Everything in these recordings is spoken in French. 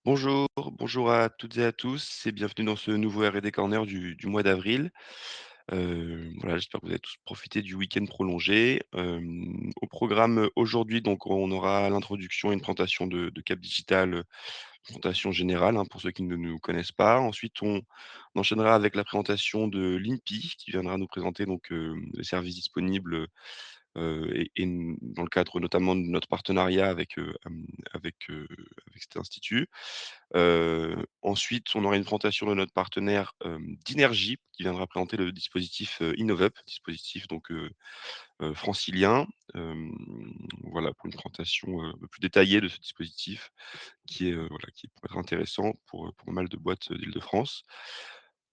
Bonjour, bonjour à toutes et à tous et bienvenue dans ce nouveau R&D Corner du mois d'avril. Voilà, j'espère que vous avez tous profité du week-end prolongé. Au programme, aujourd'hui, donc on aura l'introduction et une présentation de Cap Digital, présentation générale, hein, pour ceux qui ne nous connaissent pas. Ensuite, on enchaînera avec la présentation de l'INPI qui viendra nous présenter donc, les services disponibles, dans le cadre notamment de notre partenariat avec cet institut. Ensuite, on aura une présentation de notre partenaire, Dinergy qui viendra présenter le dispositif, Innovup, dispositif donc, francilien. Hem, voilà pour une présentation, un peu plus détaillée de ce dispositif qui pourrait être intéressant pour pas mal de boîtes, d'Île-de-France.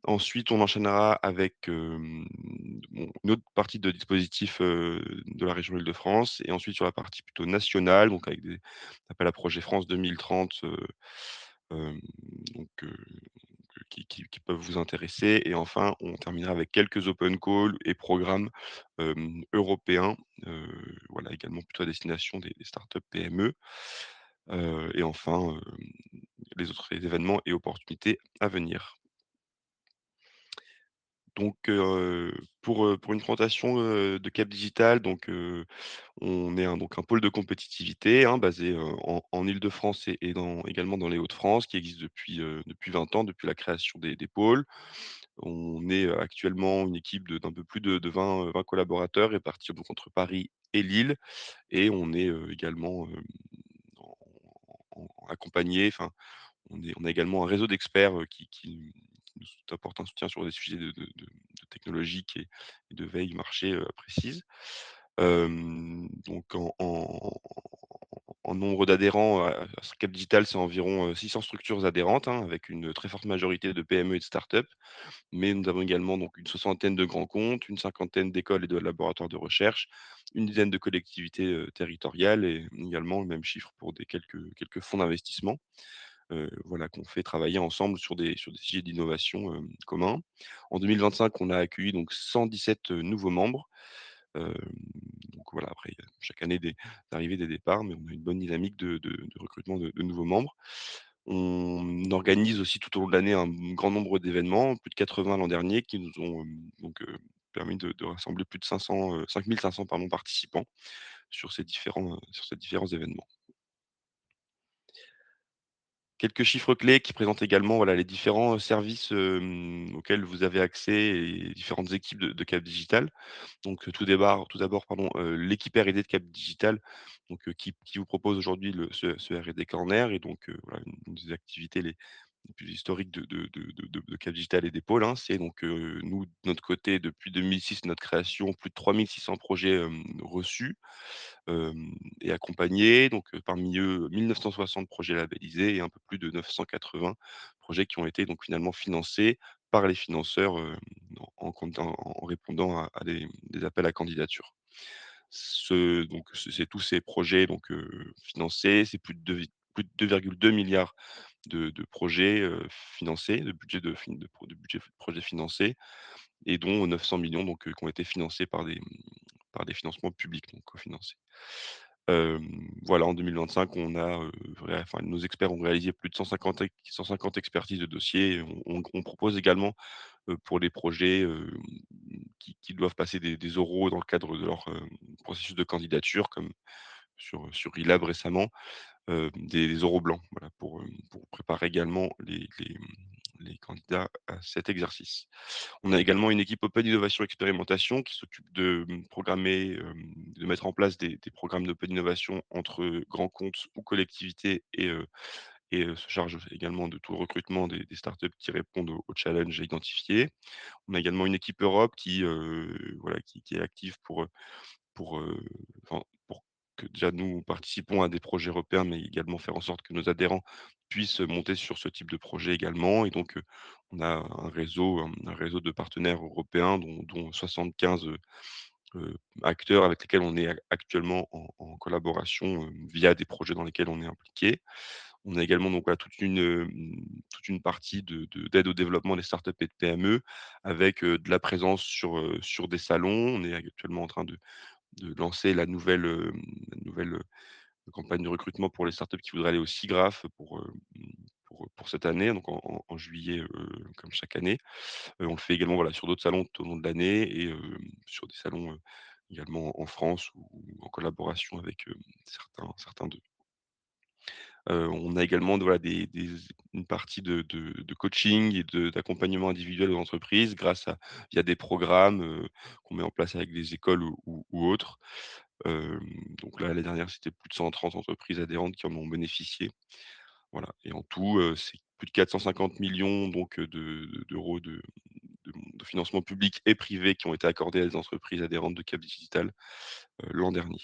Ensuite, on enchaînera avec, bon, une autre partie de dispositif, de la région Île-de-France et ensuite sur la partie plutôt nationale, donc avec des appels à projets France 2030, hem, donc qui peuvent vous intéresser et enfin, on terminera avec quelques open calls et programmes, européens, heu, voilà également plutôt à destination des startups PME, et enfin, les autres événements et opportunités à venir. Donc, pour une présentation, de Cap Digital, donc, on est un pôle de compétitivité, hein, basé, en Île-de-France et également dans les Hauts-de-France, qui existe depuis 20 ans, depuis la création des pôles. On est, actuellement une équipe d'un peu plus de 20 collaborateurs répartis donc entre Paris et Lille et on est, également, en accompagnés, enfin on a également un réseau d'experts, qui nous apportent un soutien sur des sujets de technologiques et de veille marché, précise. Donc en nombre d'adhérents, à Cap Digital, c'est environ, 600 structures adhérentes, hein, avec une très forte majorité de PME et de start-up. Mais nous avons également donc une soixantaine de grands comptes, une cinquantaine d'écoles et de laboratoires de recherche, une dizaine de collectivités, territoriales et également le même chiffre pour des quelques fonds d'investissement. Voilà, qu'on fait travailler ensemble sur des sujets d'innovation, communs. En 2025, on a accueilli donc 117 nouveaux membres. Hem, donc voilà, après il y a chaque année des arrivées, des départs, mais on a une bonne dynamique de recrutement de nouveaux membres. On organise aussi tout au long de l'année un grand nombre d'événements, plus de 80 l'an dernier, qui nous ont, permis de rassembler plus de 5 500 pardon, participants sur ces différents événements. Quelques chiffres clés qui présentent également, voilà, les différents, services, auxquels vous avez accès et les différentes équipes de Cap Digital. Donc, tout d'abord, pardon, l'équipe R&D de Cap Digital, donc, qui vous propose aujourd'hui ce R&D Corner et donc, voilà, une des activités les plus historiques de Cap Digital et des pôles, hein. C'est donc, nous, de notre côté, depuis 2006, notre création, plus de 3 600 projets, reçus. Et accompagnés, donc, parmi eux, 1 960 projets labellisés et un peu plus de 980 projets qui ont été donc finalement financés par les financeurs, en répondant à des appels à candidature. C'est tous ces projets donc, financés, c'est plus de 2,2 de projets, financés, de budget de projets financés et dont 900 millions donc, qui ont été financés par des financements publics, donc cofinancés. Voilà, en 2025, nos experts ont réalisé plus de 150 expertises de dossiers. Et on propose également, pour les projets, qui doivent passer des oraux dans le cadre de leur, processus de candidature, comme sur Relab récemment, des oraux blancs, voilà, pour préparer également les candidats à cet exercice. On a également une équipe Open Innovation Expérimentation qui s'occupe de, programmer, de mettre en place des programmes d'Open Innovation entre grands comptes ou collectivités se charge également de tout le recrutement des startups qui répondent aux challenges identifiés. On a également une équipe Europe voilà, qui est active pour, pour que déjà nous participons à des projets européens, mais également faire en sorte que nos adhérents puissent monter sur ce type de projet également et donc, on a un réseau de partenaires européens dont 75, acteurs avec lesquels on est actuellement en collaboration, via des projets dans lesquels on est impliqué. On a également donc voilà toute une partie d'aide au développement des startups et de PME avec, de la présence sur des salons. On est actuellement en train de lancer la nouvelle campagne de recrutement pour les startups qui voudraient aller au SIGGRAPH pour cette année, donc en juillet, comme chaque année. On le fait également, voilà, sur d'autres salons tout au long de l'année et sur des salons, également en France ou en collaboration avec, certains d'eux. On a également voilà des une partie de coaching et d'accompagnement individuel aux entreprises grâce à via des programmes, qu'on met en place avec des écoles ou autres. Hem, donc là, l'année dernière, c'était plus de 130 entreprises adhérentes qui en ont bénéficié. Voilà et en tout, c'est plus de 450 millions donc d'euros de financement public et privé qui ont été accordés à des entreprises adhérentes de Cap Digital, l'an dernier.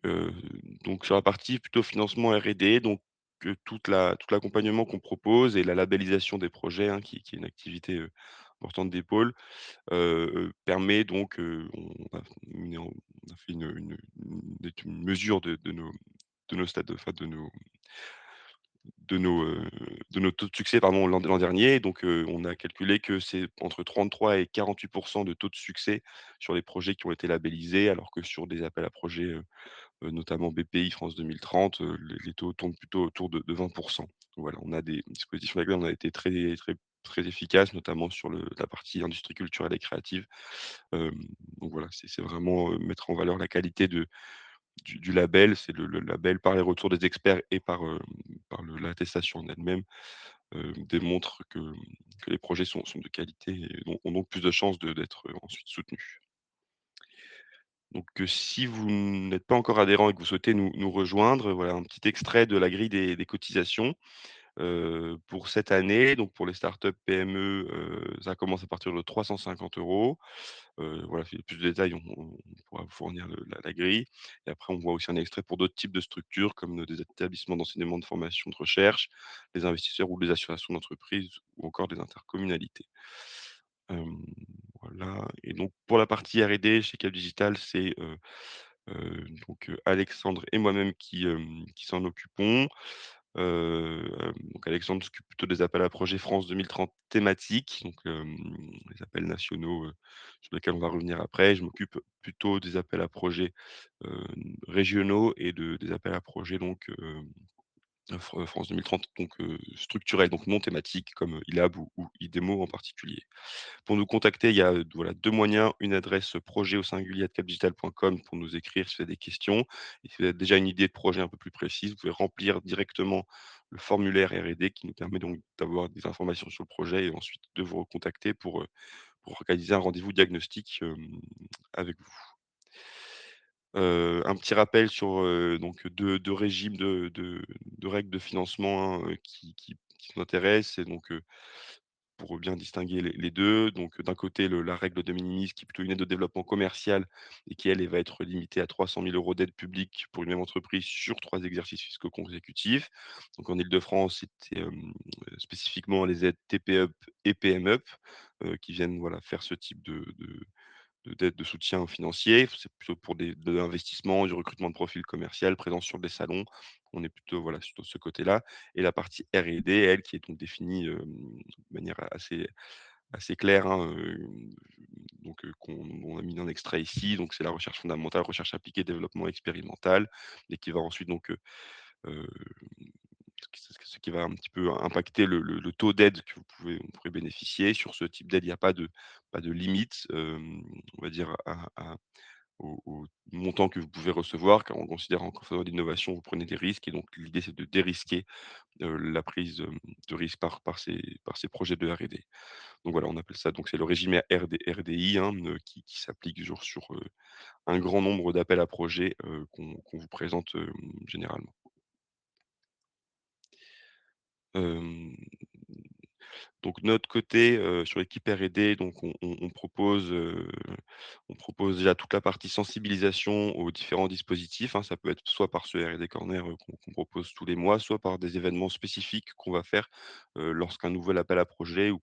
Heu, donc sur la partie plutôt financement R&D, donc toute l'accompagnement qu'on propose et la labellisation des projets, hein, qui est une activité, importante des pôles, permet donc, on a fait une mesure de nos stades, enfin de nos, heu, de nos taux de succès pardon l'an dernier. Donc, on a calculé que c'est entre 33 et 48 de taux de succès sur les projets qui ont été labellisés, alors que sur des appels à projets, notamment BPI France 2030, les taux tournent plutôt autour de 20. Voilà, on a des dispositifs sur lesquels on a été très efficace, notamment sur la partie industrie culturelle et créative. Hem, donc voilà, c'est vraiment, mettre en valeur la qualité du label. C'est le label par les retours des experts et par l'attestation en elle-même, démontre que les projets sont de qualité et ont donc plus de chances d'être, ensuite soutenus. Donc, si vous n'êtes pas encore adhérent et que vous souhaitez nous rejoindre, voilà un petit extrait de la grille des cotisations, pour cette année. Donc pour les startups PME, ça commence à partir de 350 €. Voilà, si plus de détails, on pourra vous fournir la grille et après on voit aussi un extrait pour d'autres types de structures comme, des établissements d'enseignement, de formation, de recherche, les investisseurs ou les associations d'entreprise ou encore des intercommunalités. Hem, voilà et donc pour la partie R&D chez Cap Digital, c'est, Alexandre et moi-même qui s'en occupons. Donc Alexandre s'occupe plutôt des appels à projets France 2030 thématiques, donc les appels nationaux, sur lesquels on va revenir après. Je m'occupe plutôt des appels à projets, régionaux et des appels à projets donc France 2030 donc structurels, donc non thématiques comme, ILAB ou IDEMO en particulier. Pour nous contacter, il y a, voilà 2 moyens, une adresse, projet au singulier @capdigital.com pour nous écrire si vous avez des questions et si vous avez déjà une idée de projet un peu plus précise, vous pouvez remplir directement le formulaire R&D qui nous permet donc d'avoir des informations sur le projet et ensuite de vous recontacter pour organiser un rendez-vous diagnostic, avec vous. Un petit rappel sur, donc 2 régimes de règles de financement, hein, qui nous intéressent et donc pour bien distinguer les 2, donc d'un côté la règle de minimis qui est plutôt une aide au développement commercial et qui elle va être limitée à 300 000 € d'aide publique pour une même entreprise sur 3 exercices fiscaux consécutifs. Donc en Île-de-France, c'était, spécifiquement les aides TPE et PME, qui viennent voilà faire ce type d'aide de soutien financier. C'est plutôt pour de l'investissement, du recrutement de profil commercial, présence sur des salons. On est plutôt voilà sur ce côté-là et la partie R&D, elle, qui est donc définie, de manière assez claire, hein, donc qu'on on a mis un extrait ici. Donc c'est la recherche fondamentale, recherche appliquée, développement expérimental et qui va ensuite donc, heu, ce qui va un petit peu impacter le taux d'aide que vous pourrez bénéficier. Sur ce type d'aide, il y a pas de limite, on va dire au montant que vous pouvez recevoir, car on considère qu'en faisant de l'innovation, vous prenez des risques et donc l'idée, c'est de dérisquer, la prise, de risque par ces projets de R&D. Donc voilà, on appelle ça donc c'est le régime RDI, hein, qui s'applique sur, un grand nombre d'appels à projets, qu'on vous présente, généralement. Hem Donc de notre côté, sur l'équipe R&D, donc on propose déjà toute la partie sensibilisation aux différents dispositifs, hein. Ça peut être soit par ce R&D Corner, qu'on propose tous les mois, soit par des événements spécifiques qu'on va faire, lorsqu'un nouvel appel à projet ou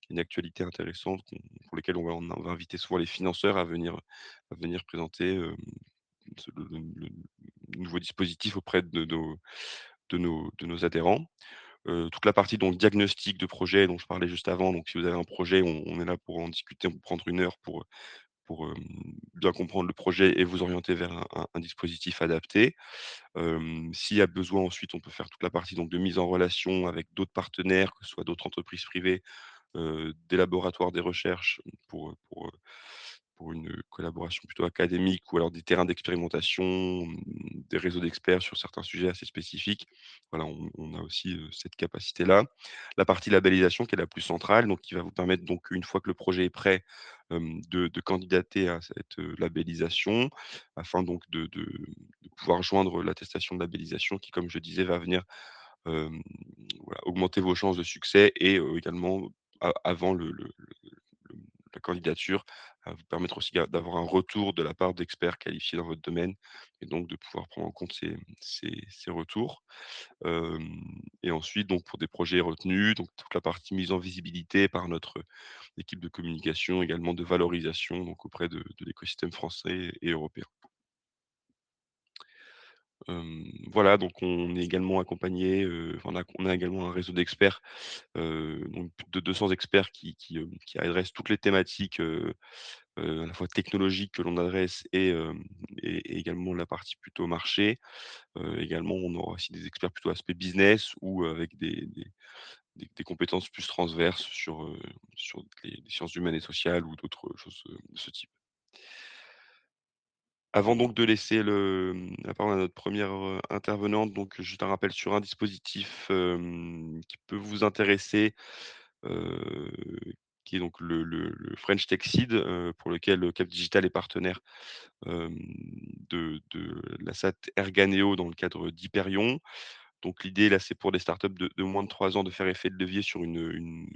une actualité intéressante pour lesquelles on va inviter souvent les financeurs à venir présenter, le nouveau dispositif auprès de nos adhérents. Toute la partie donc diagnostic de projet dont je parlais juste avant, donc si vous avez un projet, on est là pour en discuter, on peut prendre 1 heure bien comprendre le projet et vous orienter vers un dispositif adapté. S'il y a besoin ensuite, on peut faire toute la partie donc de mise en relation avec d'autres partenaires, que ce soit d'autres entreprises privées, des laboratoires des recherches pour une collaboration plutôt académique ou alors des terrains d'expérimentation, des réseaux d'experts sur certains sujets assez spécifiques. Voilà, on a aussi, cette capacité-là. La partie labellisation qui est la plus centrale, donc qui va vous permettre donc une fois que le projet est prêt, de candidater à cette, labellisation afin donc de pouvoir joindre l'attestation de labellisation qui, comme je disais, va venir, hem, voilà, augmenter vos chances de succès et également avant le la candidature, vous permettre aussi d'avoir un retour de la part d'experts qualifiés dans votre domaine et donc de pouvoir prendre en compte ces retours. Hem et ensuite donc pour des projets retenus, donc toute la partie mise en visibilité par notre équipe de communication, également de valorisation donc auprès de l'écosystème français et européen. Voilà, donc on est également accompagné, on a également un réseau d'experts, donc plus de 200 experts qui adressent toutes les thématiques, à la fois technologiques que l'on adresse et également la partie plutôt marché. Également, on aura aussi des experts plutôt aspect business ou avec des compétences plus transverses sur les sciences humaines et sociales ou d'autres choses, de ce type. Avant donc de laisser la parole à notre première re intervenante, donc juste un rappel sur un dispositif, qui peut vous intéresser, heu, qui est donc le French Tech Seed, pour lequel, Cap Digital est partenaire, hem, de la SAT Erganeo dans le cadre d'Hyperion. Donc l'idée là, c'est pour des startups de moins de 3 ans de faire effet de levier sur une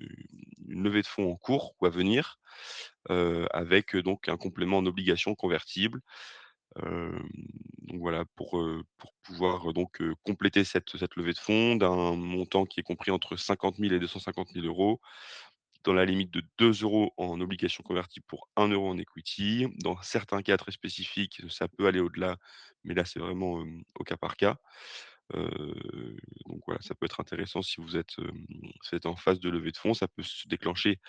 levée de fonds en cours ou à venir, avec, donc un complément en obligation convertible. Hem, donc voilà pour pouvoir, compléter cette levée de fonds d'un montant qui est compris entre 50 000 et 250 000 € dans la limite de 2 € en obligations convertibles pour 1 € en equity. Dans certains cas très spécifiques, ça peut aller au-delà, mais là, c'est vraiment, au cas par cas. Donc voilà, ça peut être intéressant si vous êtes en phase de levée de fonds. Ça peut se déclencher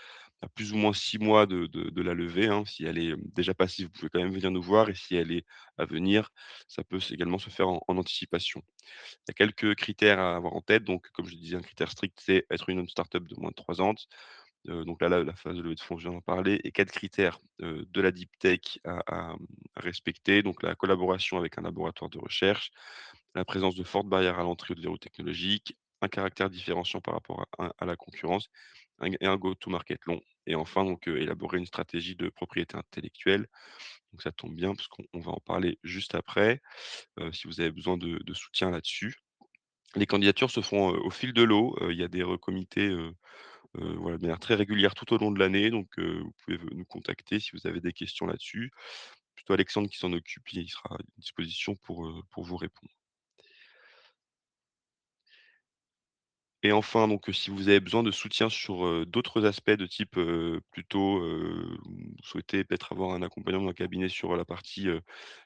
à plus ou moins 6 mois de la levée, hein. Si elle est, déjà passive, vous pouvez quand même venir nous voir et si elle est à venir, ça peut également se faire en anticipation. Il y a quelques critères à avoir en tête. Donc comme je disais, un critère strict, c'est être une start-up de moins de 3 ans. Donc là, la phase de levée de fonds, je viens d'en parler et 4 critères, de la deep tech à respecter. Donc la collaboration avec un laboratoire de recherche, la présence de fortes barrières à l'entrée ou de verrous technologiques, un caractère différenciant par rapport à la concurrence, un go-to-market long et enfin donc élaborer une stratégie de propriété intellectuelle. Donc ça tombe bien parce qu'on va en parler juste après, si vous avez besoin de soutien là-dessus. Les candidatures se font, au fil de l'eau, il y a des recomités, voilà, de manière très régulière tout au long de l'année, donc vous pouvez nous contacter si vous avez des questions là-dessus. Plutôt Alexandre qui s'en occupe, il sera à disposition pour vous répondre. Et enfin, donc, si vous avez besoin de soutien sur, d'autres aspects de type, plutôt, vous souhaitez peut-être avoir un accompagnement d'un cabinet sur la partie,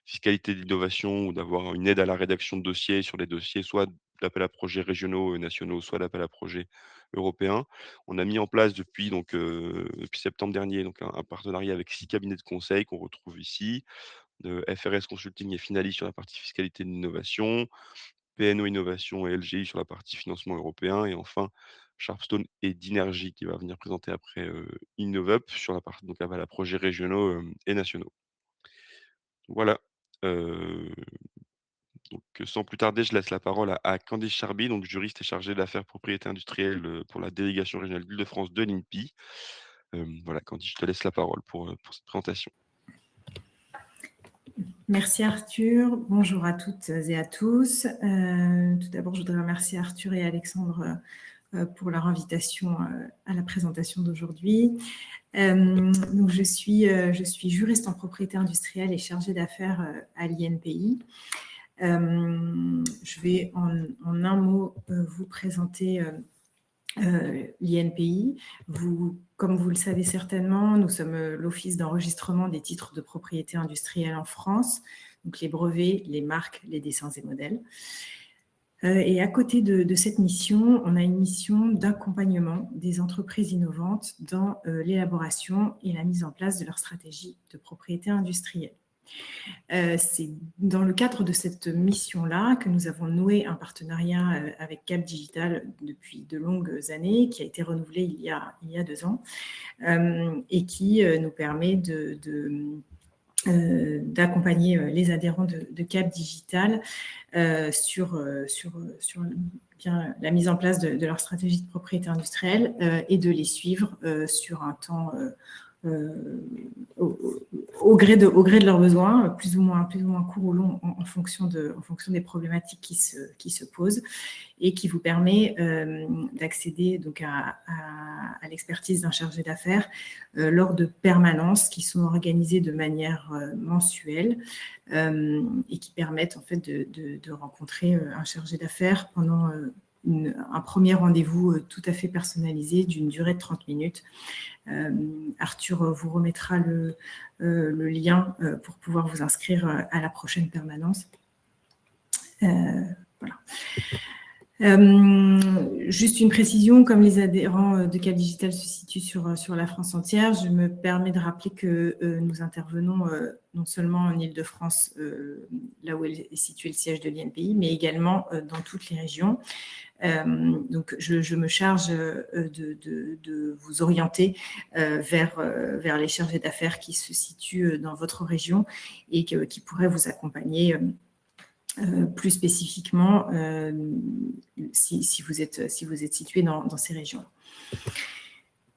fiscalité d'innovation ou d'avoir une aide à la rédaction de dossiers sur les dossiers, soit d'appels à projets régionaux et nationaux, soit d'appels à projets européens. On a mis en place depuis septembre dernier, donc un partenariat avec 6 cabinets de conseil qu'on retrouve ici. FRS Consulting est finaliste sur la partie fiscalité de l'innovation. PNO Innovation et LGI sur la partie financement européen et enfin Sharpstone et Dynergy qui va venir présenter après, Innovup sur la partie donc appel à projets régionaux, et nationaux. Voilà, heu, sans plus tarder, je laisse la parole à Candice Charby, donc juriste et chargée d'affaires propriété industrielle, pour la délégation régionale d'Île-de-France de l'INPI. Voilà Candice, je te laisse la parole pour cette présentation. Merci Arthur, bonjour à toutes et à tous. Tout d'abord, je voudrais remercier Arthur et Alexandre pour leur invitation à la présentation d'aujourd'hui. Donc je suis juriste en propriété industrielle et chargée d'affaires à l'INPI. Je vais en un mot vous présenter l'INPI. Comme vous le savez certainement, nous sommes l'Office d'enregistrement des titres de propriété industrielle en France, donc les brevets, les marques, les dessins et modèles. Et à côté de cette mission, on a une mission d'accompagnement des entreprises innovantes dans l'élaboration et la mise en place de leur stratégie de propriété industrielle. C'est dans le cadre de cette mission-là que nous avons noué un partenariat avec Cap Digital depuis de longues années, qui a été renouvelé il y a 2 ans, et qui nous permet d'accompagner les adhérents de Cap Digital sur bien la mise en place de leur stratégie de propriété industrielle et de les suivre sur un temps au gré de leurs besoins, plus ou moins court ou long en fonction des problématiques qui se posent, et qui vous permet d'accéder donc à l'expertise d'un chargé d'affaires lors de permanences qui sont organisées de manière mensuelle et qui permettent en fait de rencontrer un chargé d'affaires pendant un premier rendez-vous tout à fait personnalisé d'une durée de 30 minutes. Arthur vous remettra le lien pour pouvoir vous inscrire à la prochaine permanence. Voilà. Juste une précision, comme les adhérents de Cap Digital se situent sur la France entière, je me permets de rappeler que nous intervenons non seulement en Île-de-France, là où est situé le siège de l'INPI, mais également dans toutes les régions. Donc, je me charge de vous orienter vers les chargés d'affaires qui se situent dans votre région et qui pourraient vous accompagner plus spécifiquement si vous êtes situé dans ces régions.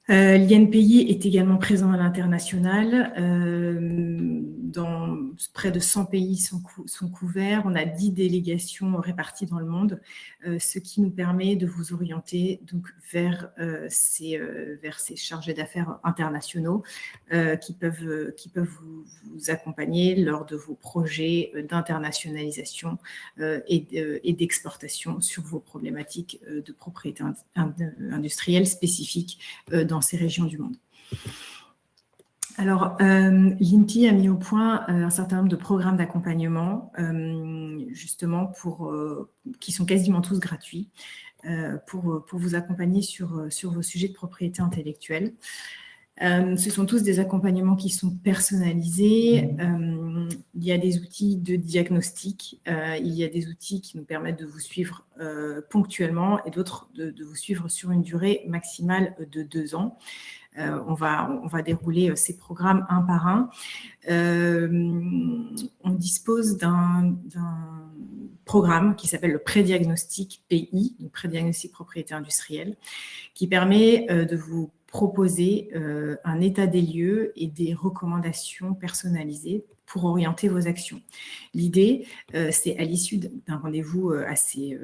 L'INPI est également présent à l'international. Dans près de 100 pays sont couverts. On a 10 délégations réparties dans le monde, ce qui nous permet de vous orienter donc vers ces chargés d'affaires internationaux qui peuvent vous accompagner lors de vos projets d'internationalisation et d'exportation sur vos problématiques de propriété industrielle spécifiques dans ces régions du monde. Alors, l'INPI a mis au point un certain nombre de programmes d'accompagnement, justement, qui sont quasiment tous gratuits, pour vous accompagner sur vos sujets de propriété intellectuelle. Ce sont tous des accompagnements qui sont personnalisés. Il y a des outils de diagnostic, il y a des outils qui nous permettent de vous suivre ponctuellement et d'autres de vous suivre sur une durée maximale de 2 ans. On va dérouler ces programmes un par un. On dispose d'un programme qui s'appelle le prédiagnostic PI, donc prédiagnostic propriété industrielle, qui permet de vous proposer un état des lieux et des recommandations personnalisées pour orienter vos actions. L'idée, c'est à l'issue d'un rendez-vous assez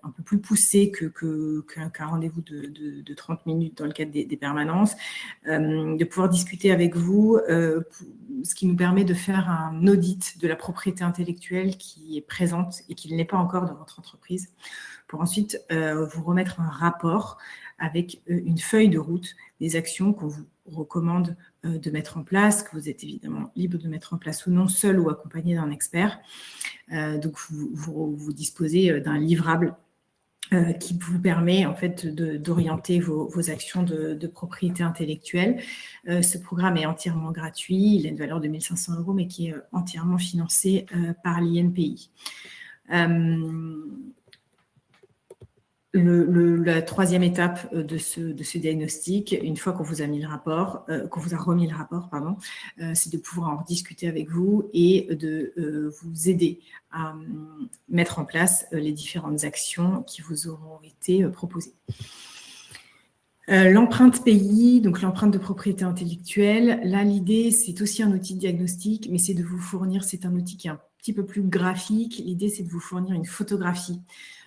un peu plus poussé qu'un rendez-vous de 30 minutes dans le cadre des permanences, de pouvoir discuter avec vous, ce qui nous permet de faire un audit de la propriété intellectuelle qui est présente et qui ne l'est pas encore dans votre entreprise, pour ensuite vous remettre un rapport avec une feuille de route des actions qu'on vous recommande de mettre en place, que vous êtes évidemment libre de mettre en place ou non, seul ou accompagné d'un expert. Donc, vous disposez d'un livrable qui vous permet en fait d'orienter vos actions de propriété intellectuelle. Ce programme est entièrement gratuit, il a une valeur de 1 500 €, mais qui est entièrement financé par l'INPI. La troisième étape de ce diagnostic, une fois qu'on vous a mis le rapport, qu'on vous a remis le rapport, pardon, c'est de pouvoir en discuter avec vous et de vous aider à mettre en place les différentes actions qui vous auront été proposées. L'empreinte pays, donc l'empreinte de propriété intellectuelle, là l'idée c'est aussi un outil de diagnostic, mais c'est de vous fournir, c'est un outil qui est un petit peu plus graphique. L'idée c'est de vous fournir une photographie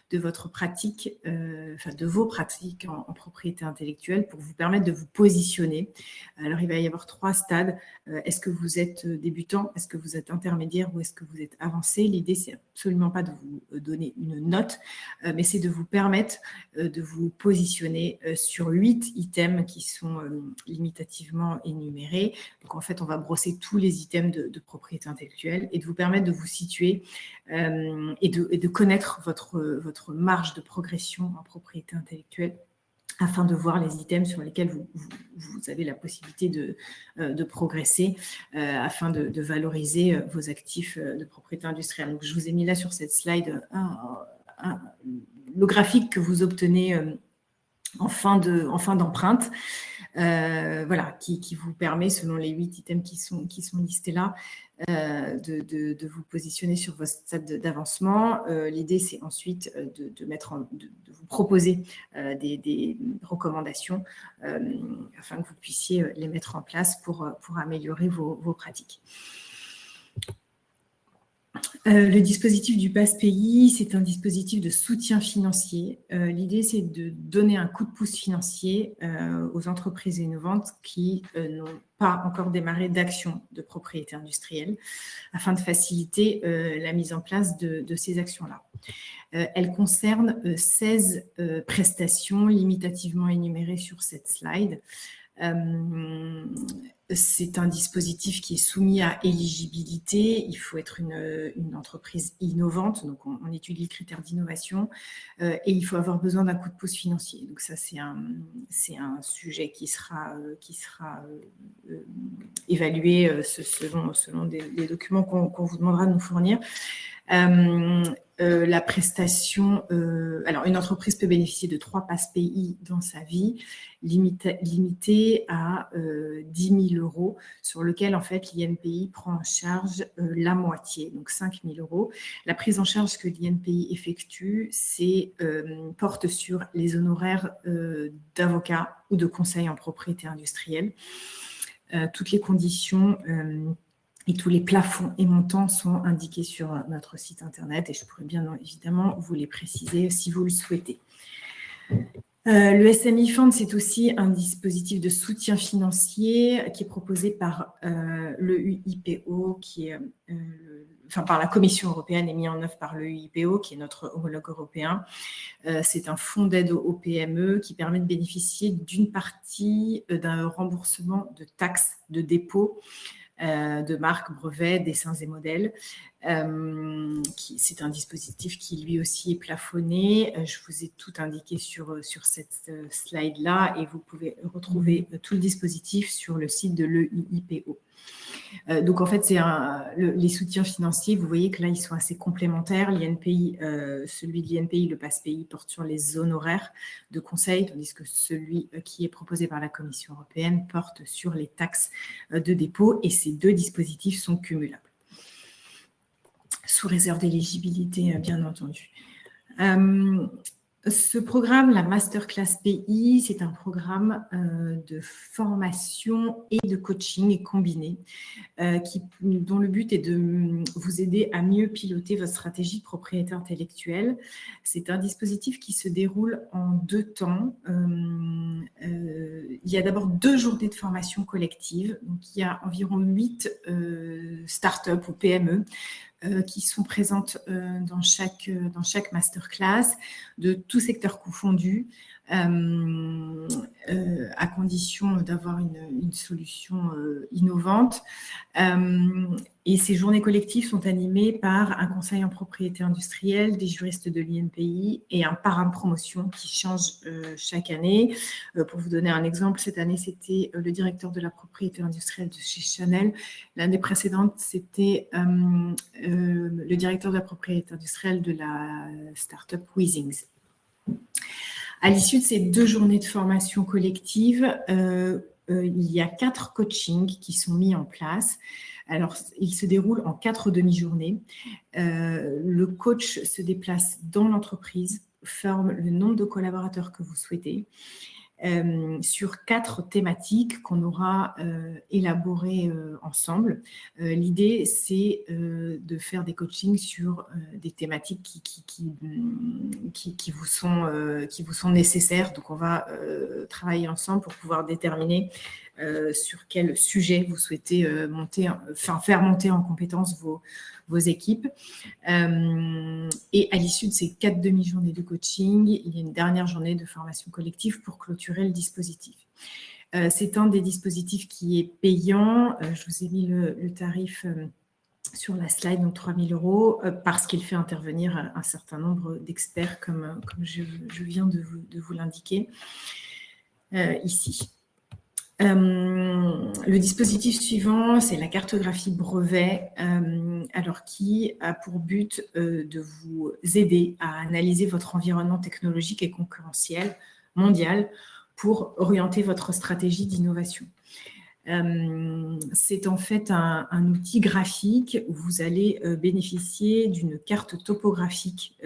de votre pratique, enfin de vos pratiques en propriété intellectuelle pour vous permettre de vous positionner. Alors, il va y avoir 3 stades. Est-ce que vous êtes débutant? Est-ce que vous êtes intermédiaire? Ou est-ce que vous êtes avancé? L'idée, c'est absolument pas de vous donner une note, mais c'est de vous permettre de vous positionner sur 8 items qui sont limitativement énumérés. Donc, en fait, on va brosser tous les items de propriété intellectuelle et de vous permettre de vous situer et de connaître votre marge de progression en propriété intellectuelle, afin de voir les items sur lesquels vous avez la possibilité de progresser, afin de valoriser vos actifs de propriété industrielle. Donc, je vous ai mis là sur cette slide le graphique que vous obtenez en fin d'empreinte, voilà, qui vous permet, selon les 8 items qui sont listés là, de vous positionner sur votre stade d'avancement. L'idée, c'est ensuite de vous proposer des recommandations afin que vous puissiez les mettre en place pour améliorer vos pratiques. Le dispositif du Pass-Pays, c'est un dispositif de soutien financier. L'idée, c'est de donner un coup de pouce financier aux entreprises innovantes qui n'ont pas encore démarré d'action de propriété industrielle, afin de faciliter la mise en place de ces actions-là. Elle concerne 16 prestations limitativement énumérées sur cette slide. C'est un dispositif qui est soumis à éligibilité. Il faut être une entreprise innovante, donc on étudie le critère d'innovation, et il faut avoir besoin d'un coup de pouce financier. Donc ça, c'est un sujet qui sera évalué selon des documents qu'on vous demandera de nous fournir. La prestation, alors une entreprise peut bénéficier de 3 Pass-Pays dans sa vie, limité à 10 000 € sur lequel en fait l'INPI prend en charge la moitié, donc 5 000 €. La prise en charge que l'INPI effectue, porte sur les honoraires d'avocat ou de conseil en propriété industrielle. Toutes les conditions et tous les plafonds et montants sont indiqués sur notre site internet et je pourrais bien évidemment vous les préciser si vous le souhaitez. Le SME Fund, c'est aussi un dispositif de soutien financier qui est proposé par l'EUIPO, par la Commission européenne et mis en œuvre par l'EUIPO, qui est notre homologue européen. C'est un fonds d'aide aux PME qui permet de bénéficier d'une partie d'un remboursement de taxes de dépôt de marques, brevets, dessins et modèles. C'est un dispositif qui lui aussi est plafonné. Je vous ai tout indiqué sur cette slide-là et vous pouvez retrouver tout le dispositif sur le site de l'EIPO. Donc, en fait, les soutiens financiers, vous voyez que là, ils sont assez complémentaires. L'INPI, celui de l'INPI, le Pass-Pays, porte sur les honoraires de conseil, tandis que celui qui est proposé par la Commission européenne porte sur les taxes de dépôt. Et ces deux dispositifs sont cumulables, sous réserve d'éligibilité, bien entendu. Ce programme, la Masterclass PI, c'est un programme de formation et de coaching combiné dont le but est de vous aider à mieux piloter votre stratégie de propriété intellectuelle. C'est un dispositif qui se déroule en 2 temps. Il y a d'abord 2 journées de formation collective. Donc, il y a environ 8 startups ou PME qui sont présentes dans chaque masterclass, de tous secteurs confondus, à condition d'avoir une solution innovante. Et ces journées collectives sont animées par un conseil en propriété industrielle, des juristes de l'INPI et un parrain de promotion qui change chaque année. Pour vous donner un exemple, cette année, c'était le directeur de la propriété industrielle de chez Chanel. L'année précédente, c'était le directeur de la propriété industrielle de la start-up Weezings. À l'issue de ces 2 journées de formation collective, il y a 4 coachings qui sont mis en place. Alors, ils se déroulent en 4 demi-journées. Le coach se déplace dans l'entreprise, forme le nombre de collaborateurs que vous souhaitez, sur 4 thématiques qu'on aura élaborées ensemble. L'idée, c'est de faire des coachings sur des thématiques qui vous sont nécessaires. Donc, on va travailler ensemble pour pouvoir déterminer sur quel sujet vous souhaitez faire monter en compétence vos équipes. Et à l'issue de ces 4 demi-journées de coaching, il y a une dernière journée de formation collective pour clôturer le dispositif. C'est un des dispositifs qui est payant. Je vous ai mis le tarif sur la slide, donc 3 000 €, parce qu'il fait intervenir un certain nombre d'experts, comme je viens de vous l'indiquer ici. Le dispositif suivant, c'est la cartographie brevet, alors qui a pour but de vous aider à analyser votre environnement technologique et concurrentiel mondial pour orienter votre stratégie d'innovation. C'est en fait un outil graphique où vous allez bénéficier d'une carte topographique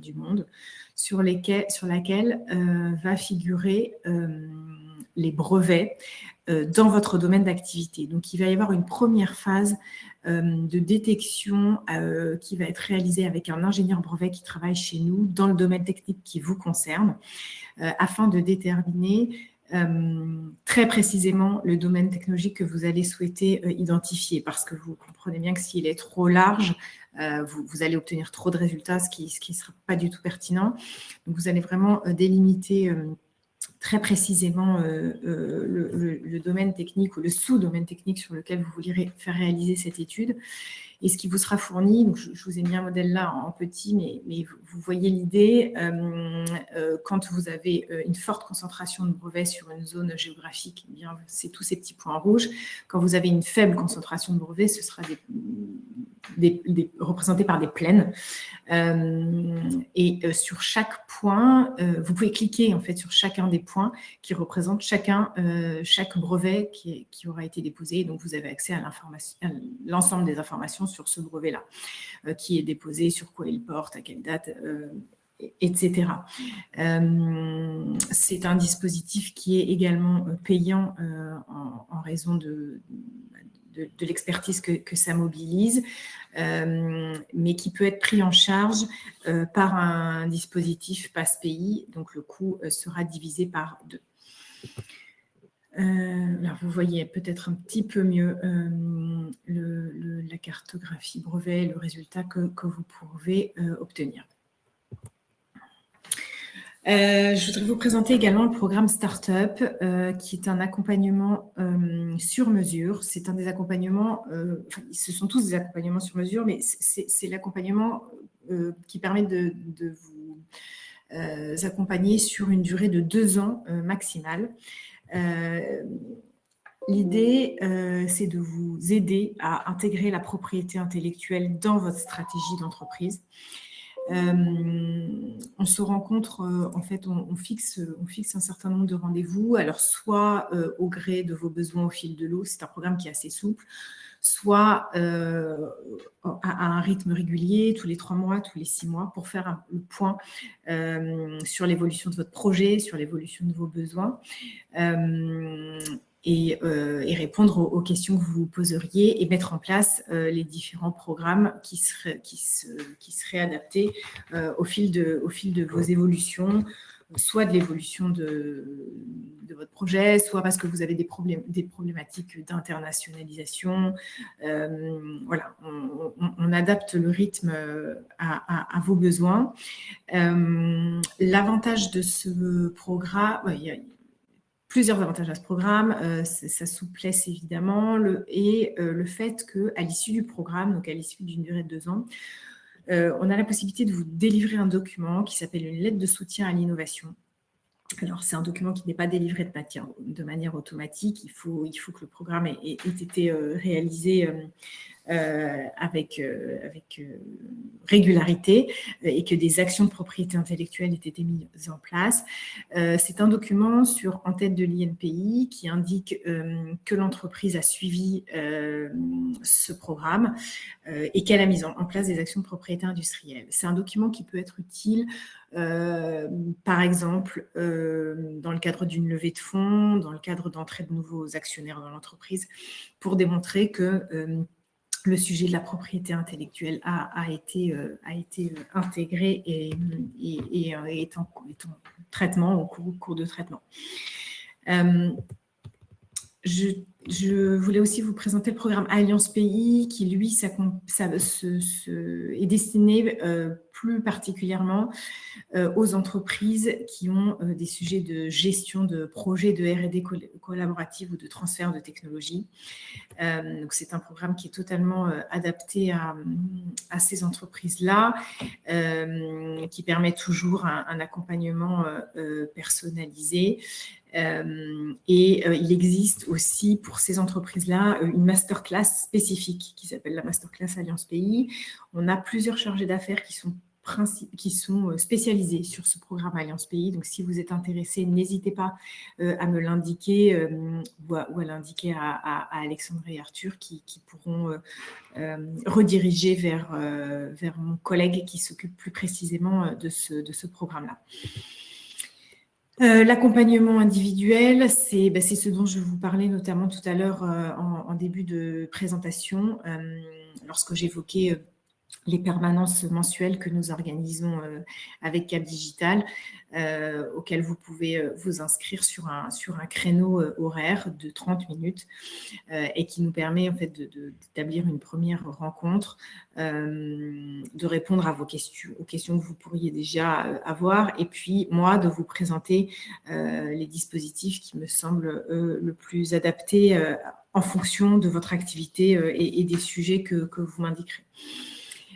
du monde sur laquelle va figurer les brevets dans votre domaine d'activité. Donc, il va y avoir une première phase de détection qui va être réalisée avec un ingénieur brevet qui travaille chez nous dans le domaine technique qui vous concerne, afin de déterminer très précisément le domaine technologique que vous allez souhaiter identifier, parce que vous comprenez bien que s'il est trop large, vous allez obtenir trop de résultats, ce qui ne sera pas du tout pertinent. Donc, vous allez vraiment délimiter très précisément le domaine technique ou le sous-domaine technique sur lequel vous voulez faire réaliser cette étude. Et ce qui vous sera fourni, donc je vous ai mis un modèle là en petit, mais vous voyez l'idée, quand vous avez une forte concentration de brevets sur une zone géographique, eh bien, c'est tous ces petits points rouges. Quand vous avez une faible concentration de brevets, ce sera représenté par des plaines. Et sur chaque point, vous pouvez cliquer en fait sur chacun des points qui représentent chaque brevet qui aura été déposé. Donc, vous avez accès à l'ensemble des informations sur ce brevet-là, qui est déposé, sur quoi il porte, à quelle date, etc. C'est un dispositif qui est également payant en raison de l'expertise que ça mobilise, mais qui peut être pris en charge par un dispositif passe-pays. Donc, le coût sera divisé par 2. Alors, vous voyez peut-être un petit peu mieux la cartographie brevet, le résultat que vous pouvez obtenir. Je voudrais vous présenter également le programme Startup, qui est un accompagnement sur mesure. C'est un des accompagnements, ce sont tous des accompagnements sur mesure, mais c'est l'accompagnement qui permet de vous accompagner sur une durée de 2 ans maximale. L'idée, c'est de vous aider à intégrer la propriété intellectuelle dans votre stratégie d'entreprise. On se rencontre, en fait, on fixe un certain nombre de rendez-vous, alors soit au gré de vos besoins au fil de l'eau, c'est un programme qui est assez souple, soit à un rythme régulier, tous les 3 mois, tous les 6 mois, pour faire le point sur l'évolution de votre projet, sur l'évolution de vos besoins. Et répondre aux questions que vous vous poseriez et mettre en place les différents programmes qui seraient adaptés au fil de vos évolutions, soit de l'évolution de votre projet, soit parce que vous avez des problématiques d'internationalisation. Voilà, on adapte le rythme à vos besoins. L'avantage de ce programme, il y a plusieurs avantages à ce programme, sa souplesse évidemment, le fait qu'à l'issue du programme, donc à l'issue d'une durée de 2 ans, on a la possibilité de vous délivrer un document qui s'appelle une lettre de soutien à l'innovation. Alors, c'est un document qui n'est pas délivré de manière automatique. Il faut que le programme ait été réalisé avec régularité et que des actions de propriété intellectuelle aient été mises en place. C'est un document en tête de l'INPI qui indique que l'entreprise a suivi ce programme et qu'elle a mis en place des actions de propriété industrielle. C'est un document qui peut être utile, par exemple, dans le cadre d'une levée de fonds, dans le cadre d'entrée de nouveaux actionnaires dans l'entreprise, pour démontrer que le sujet de la propriété intellectuelle a été intégré et est en traitement, au cours de traitement. Je voulais aussi vous présenter le programme Alliance Pays qui, lui, est destiné plus particulièrement aux entreprises qui ont des sujets de gestion de projets de R&D collaborative ou de transfert de technologie. Donc c'est un programme qui est totalement adapté à ces entreprises-là, qui permet toujours un accompagnement personnalisé. Il existe aussi pour ces entreprises-là une masterclass spécifique qui s'appelle la masterclass Alliance Pays. On a plusieurs chargés d'affaires qui sont spécialisés sur ce programme Alliance Pays. Donc, si vous êtes intéressé, n'hésitez pas à me l'indiquer ou à l'indiquer à Alexandre et Arthur qui pourront rediriger vers mon collègue qui s'occupe plus précisément de ce programme-là. L'accompagnement individuel, c'est ce dont je vous parlais notamment tout à l'heure en début de présentation, lorsque j'évoquais les permanences mensuelles que nous organisons avec Cap Digital, auxquelles vous pouvez vous inscrire sur un créneau horaire de 30 minutes et qui nous permet en fait d'établir une première rencontre, de répondre à aux questions que vous pourriez déjà avoir, et puis moi de vous présenter les dispositifs qui me semblent le plus adaptés en fonction de votre activité et des sujets que vous m'indiquerez.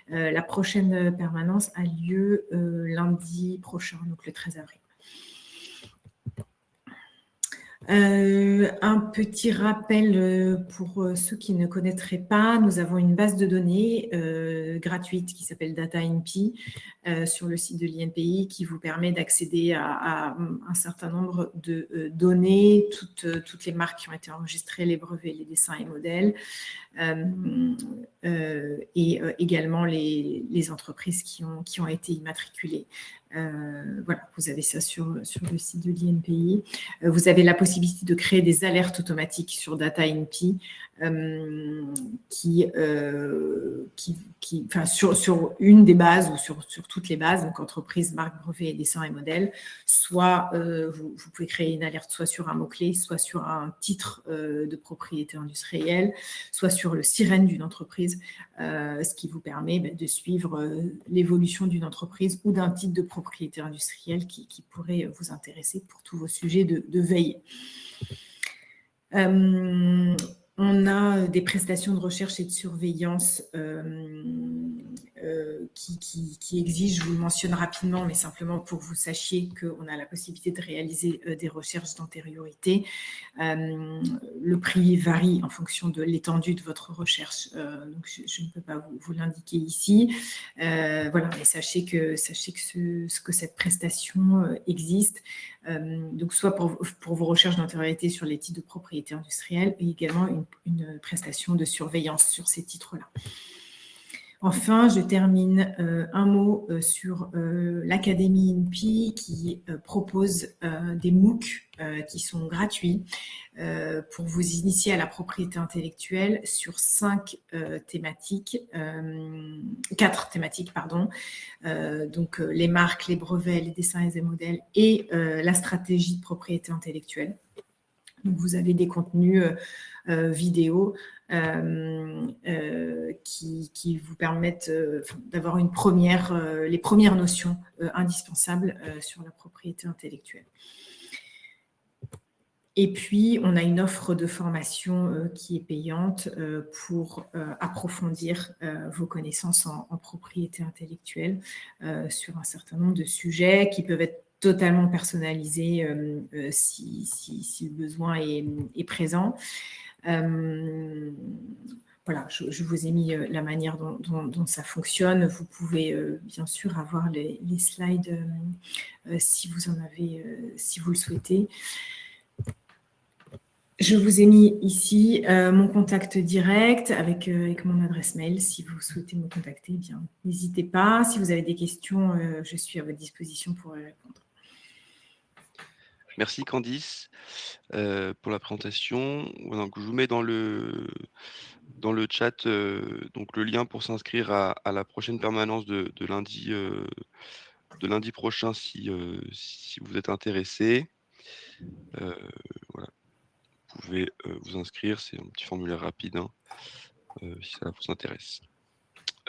La prochaine permanence a lieu lundi prochain, donc le 13 avril. Un petit rappel pour ceux qui ne connaîtraient pas, nous avons une base de données gratuite qui s'appelle Data INPI sur le site de l'INPI qui vous permet d'accéder à un certain nombre de données, toutes les marques qui ont été enregistrées, les brevets, les dessins et modèles, et également les entreprises qui ont été immatriculées. Voilà, vous avez ça sur le site de l'INPI. Vous avez la possibilité de créer des alertes automatiques sur Data INPI sur une des bases ou sur toutes les bases, donc entreprise, marque, brevet, dessin et modèle. Soit vous pouvez créer une alerte soit sur un mot-clé, soit sur un titre de propriété industrielle, soit sur le sirène d'une entreprise, ce qui vous permet de suivre l'évolution d'une entreprise ou d'un titre de propriété industrielle qui pourrait vous intéresser pour tous vos sujets de veille. On a des prestations de recherche et de surveillance qui exigent, je vous le mentionne rapidement, mais simplement pour que vous sachiez qu'on a la possibilité de réaliser des recherches d'antériorité. Le prix varie en fonction de l'étendue de votre recherche, donc je ne peux pas vous l'indiquer ici. Voilà, mais sachez que cette prestation existe. Donc soit pour vos recherches d'antériorité sur les titres de propriété industrielle et également une prestation de surveillance sur ces titres-là. Enfin, je termine un mot sur l'Académie INPI qui propose des MOOC qui sont gratuits pour vous initier à la propriété intellectuelle sur 4 thématiques, pardon. Donc les marques, les brevets, les dessins et les modèles et la stratégie de propriété intellectuelle. Donc vous avez des contenus vidéo qui vous permettent d'avoir les premières notions indispensables sur la propriété intellectuelle. Et puis, on a une offre de formation qui est payante pour approfondir vos connaissances en propriété intellectuelle sur un certain nombre de sujets qui peuvent être totalement personnalisés si le besoin est présent. Voilà, je vous ai mis la manière dont ça fonctionne. Vous pouvez bien sûr avoir les slides si vous en avez, si vous le souhaitez. Je vous ai mis ici mon contact direct avec mon adresse mail. Si vous souhaitez me contacter, eh bien, n'hésitez pas. Si vous avez des questions, je suis à votre disposition pour répondre. Merci Candice pour la présentation. Donc, je vous mets dans le chat donc le lien pour s'inscrire à la prochaine permanence de lundi prochain si vous êtes intéressé. Voilà. Vous pouvez vous inscrire, c'est un petit formulaire rapide si ça vous intéresse.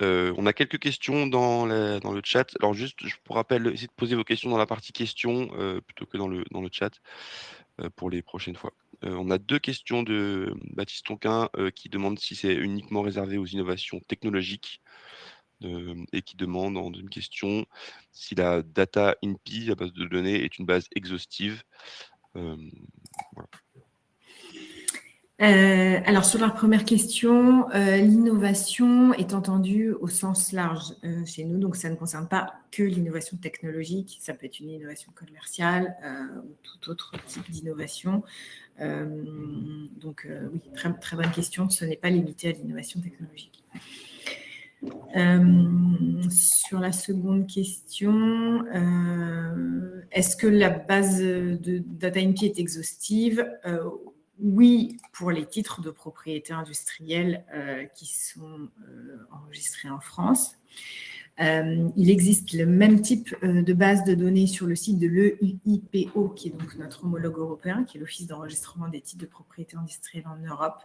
On a quelques questions dans le chat. Alors juste, pour rappel, essayez de poser vos questions dans la partie questions, plutôt que dans le chat, pour les prochaines fois. On a 2 questions de Baptiste Tonquin, qui demande si c'est uniquement réservé aux innovations technologiques, et qui demande en 2e question si la data INPI, la base de données, est une base exhaustive. Voilà. Alors sur la première question, l'innovation est entendue au sens large chez nous, donc ça ne concerne pas que l'innovation technologique, ça peut être une innovation commerciale ou tout autre type d'innovation. Donc oui, très, très bonne question, ce n'est pas limité à l'innovation technologique. Sur la seconde question, est-ce que la base de DataINPI est exhaustive? Oui, pour les titres de propriété industrielle qui sont enregistrés en France. Il existe le même type de base de données sur le site de l'EIPO, qui est donc notre homologue européen, qui est l'Office d'enregistrement des titres de propriété industrielle en Europe.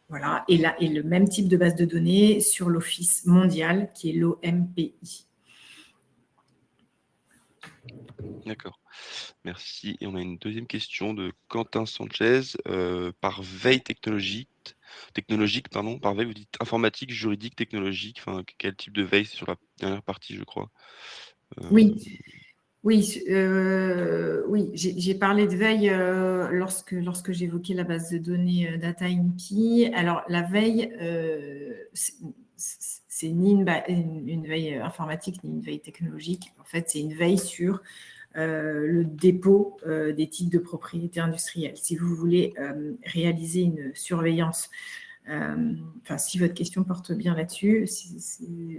Voilà, et le même type de base de données sur l'Office mondial, qui est l'OMPI. D'accord, merci. Et on a une 2e question de Quentin Sanchez, par veille technologique, pardon, par veille, vous dites informatique, juridique, technologique, enfin, quel type de veille? C'est sur la dernière partie, je crois. Oui, oui, oui, j'ai parlé de veille lorsque j'évoquais la base de données DataINPI. Alors, la veille, c'est ni une veille informatique, ni une veille technologique. En fait, c'est une veille sur le dépôt des titres de propriété industrielle. Si vous voulez réaliser une surveillance, enfin, si votre question porte bien là-dessus, si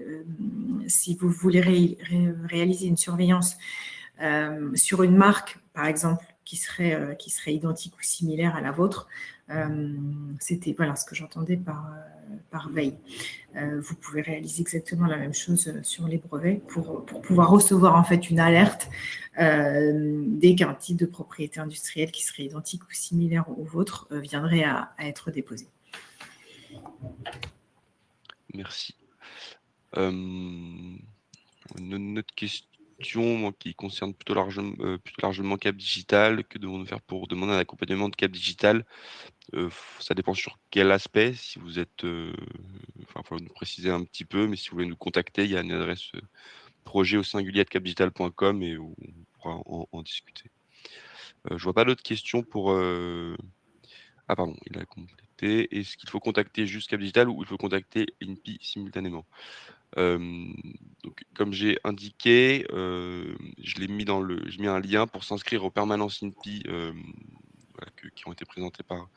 vous voulez réaliser une surveillance sur une marque, par exemple, qui serait identique ou similaire à la vôtre, c'était voilà ce que j'entendais par veille. Vous pouvez réaliser exactement la même chose sur les brevets pour pouvoir recevoir en fait une alerte dès qu'un titre de propriété industrielle qui serait identique ou similaire au vôtre viendrait à être déposé. Merci. Une autre question, moi, qui concerne plutôt largement Cap Digital. Que devons-nous faire pour demander un accompagnement de Cap Digital? Ça dépend sur quel aspect. Si vous êtes, enfin, faut nous préciser un petit peu, mais si vous voulez nous contacter, il y a une adresse, projet@capdigital.com et on pourra en discuter. Je vois pas d'autres questions pour, ah pardon, il a complété. Est-ce qu'il faut contacter juste Cap Digital ou il faut contacter INPI simultanément? Donc comme j'ai indiqué, j'ai mis un lien pour s'inscrire aux permanences INPI, voilà, qui ont été présentées par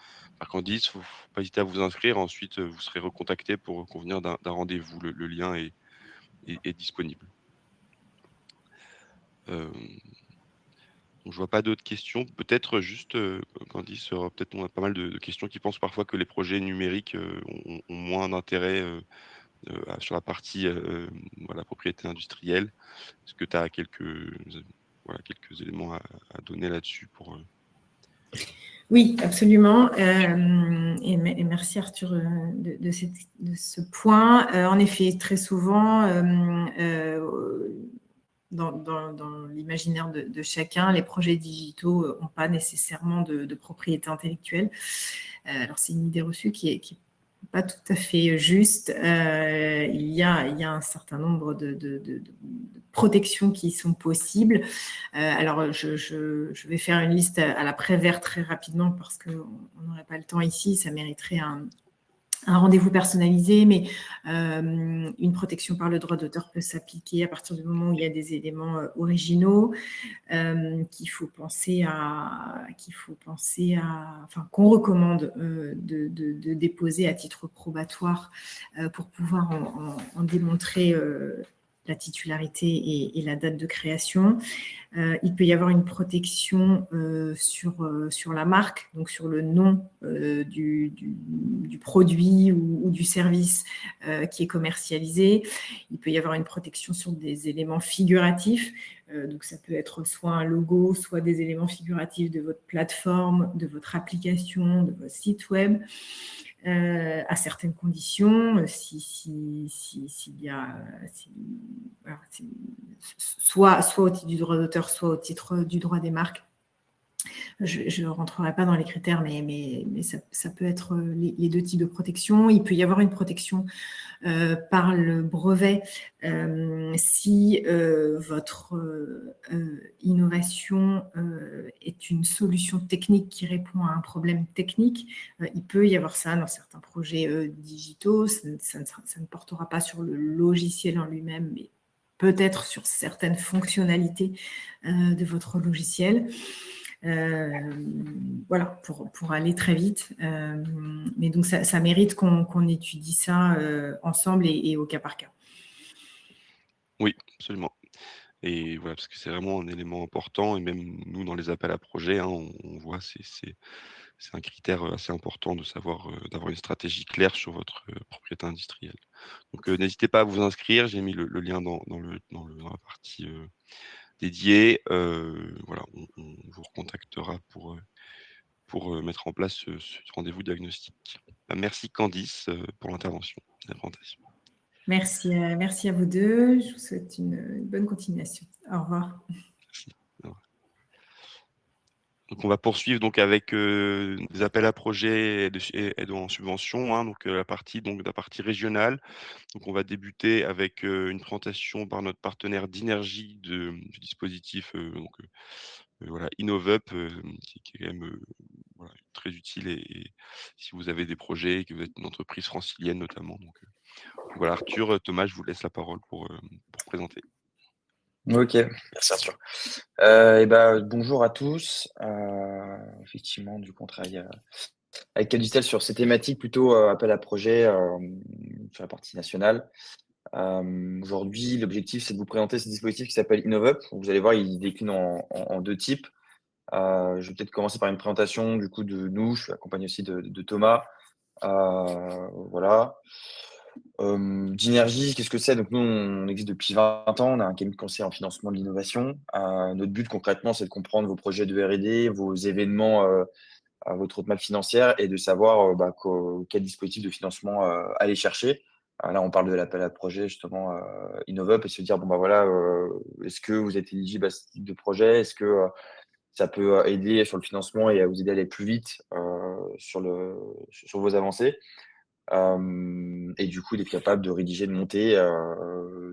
Candice. Faut pas hésiter à vous inscrire. Ensuite, vous serez recontacté pour convenir d'un rendez-vous. Le lien est disponible. Donc je vois pas d'autres questions. Peut-être juste, Candice, peut-être on a pas mal de questions qui pensent parfois que les projets numériques, ont moins d'intérêt, sur la partie, voilà, propriété industrielle. Est-ce que tu as quelques éléments à donner là-dessus pour, Oui, absolument. Et merci Arthur de ce point. En effet, très souvent, dans l'imaginaire de chacun, les projets digitaux n'ont pas nécessairement de propriété intellectuelle. Alors, c'est une idée reçue qui est pas tout à fait juste. Il y a un certain nombre de protections qui sont possibles. Alors, je vais faire une liste à la Prévert très rapidement parce qu'on n'aurait pas le temps ici. Ça mériterait un rendez-vous personnalisé, mais une protection par le droit d'auteur peut s'appliquer à partir du moment où il y a des éléments originaux, qu'on recommande de déposer à titre probatoire pour pouvoir en démontrer la titularité et la date de création. Il peut y avoir une protection sur la marque, donc sur le nom du produit ou du service qui est commercialisé. Il peut y avoir une protection sur des éléments figuratifs. Donc, ça peut être soit un logo, soit des éléments figuratifs de votre plateforme, de votre application, de votre site web. à certaines conditions, s'il y a, voilà, soit au titre du droit d'auteur, soit au titre du droit des marques. Je ne rentrerai pas dans les critères, mais ça peut être les deux types de protection. Il peut y avoir une protection par le brevet si votre innovation est une solution technique qui répond à un problème technique. Il peut y avoir ça dans certains projets digitaux. Ça ne portera pas sur le logiciel en lui-même, mais peut-être sur certaines fonctionnalités de votre logiciel. Voilà, pour aller très vite. Mais donc, ça mérite qu'on étudie ça ensemble et au cas par cas. Oui, absolument. Et voilà, parce que c'est vraiment un élément important et même nous, dans les appels à projets, hein, on voit, c'est un critère, assez important de savoir, d'avoir une stratégie claire sur votre, propriété industrielle. Donc, n'hésitez pas à vous inscrire, j'ai mis le lien dans la partie, dédiée. Voilà, on vous recontactera pour mettre en place ce rendez-vous diagnostic. Bah, merci Candice, pour l'intervention, la présentation. Merci à vous deux. Je vous souhaite une bonne continuation. Au revoir. Merci. Au revoir. Donc on va poursuivre donc avec, des appels à projets et aides en subvention, hein, donc, la partie régionale. Donc on va débuter avec, une présentation par notre partenaire Dinergy du dispositif, voilà InnovUp, qui est quand même, voilà très utile et si vous avez des projets et que vous êtes une entreprise francilienne notamment voilà Arthur, Thomas, je vous laisse la parole pour présenter. OK, merci Arthur. Bonjour à tous. Effectivement, du coup, on travaille, avec Cadustel sur ces thématiques plutôt, appel à projet, sur la partie nationale. Aujourd'hui, l'objectif, c'est de vous présenter ce dispositif qui s'appelle InnovUp. Vous allez voir, il décline en 2 types. Je vais peut-être commencer par une présentation du coup de nous. Je suis accompagné aussi de Thomas. Voilà. Dynergy, qu'est-ce que c'est? Donc nous, on existe depuis 20 ans. On a un cabinet de conseil en financement de l'innovation. Notre but concrètement, c'est de comprendre vos projets de R&D, vos événements, à votre roadmap financière et de savoir quel dispositif de financement aller chercher. Là, on parle de l'appel à projet justement InnovUp et se dire est-ce que vous êtes éligible à ce type de projet? Est-ce que ça peut aider sur le financement et à vous aider à aller plus vite sur vos avancées? Et du coup, d'être capable de rédiger, de monter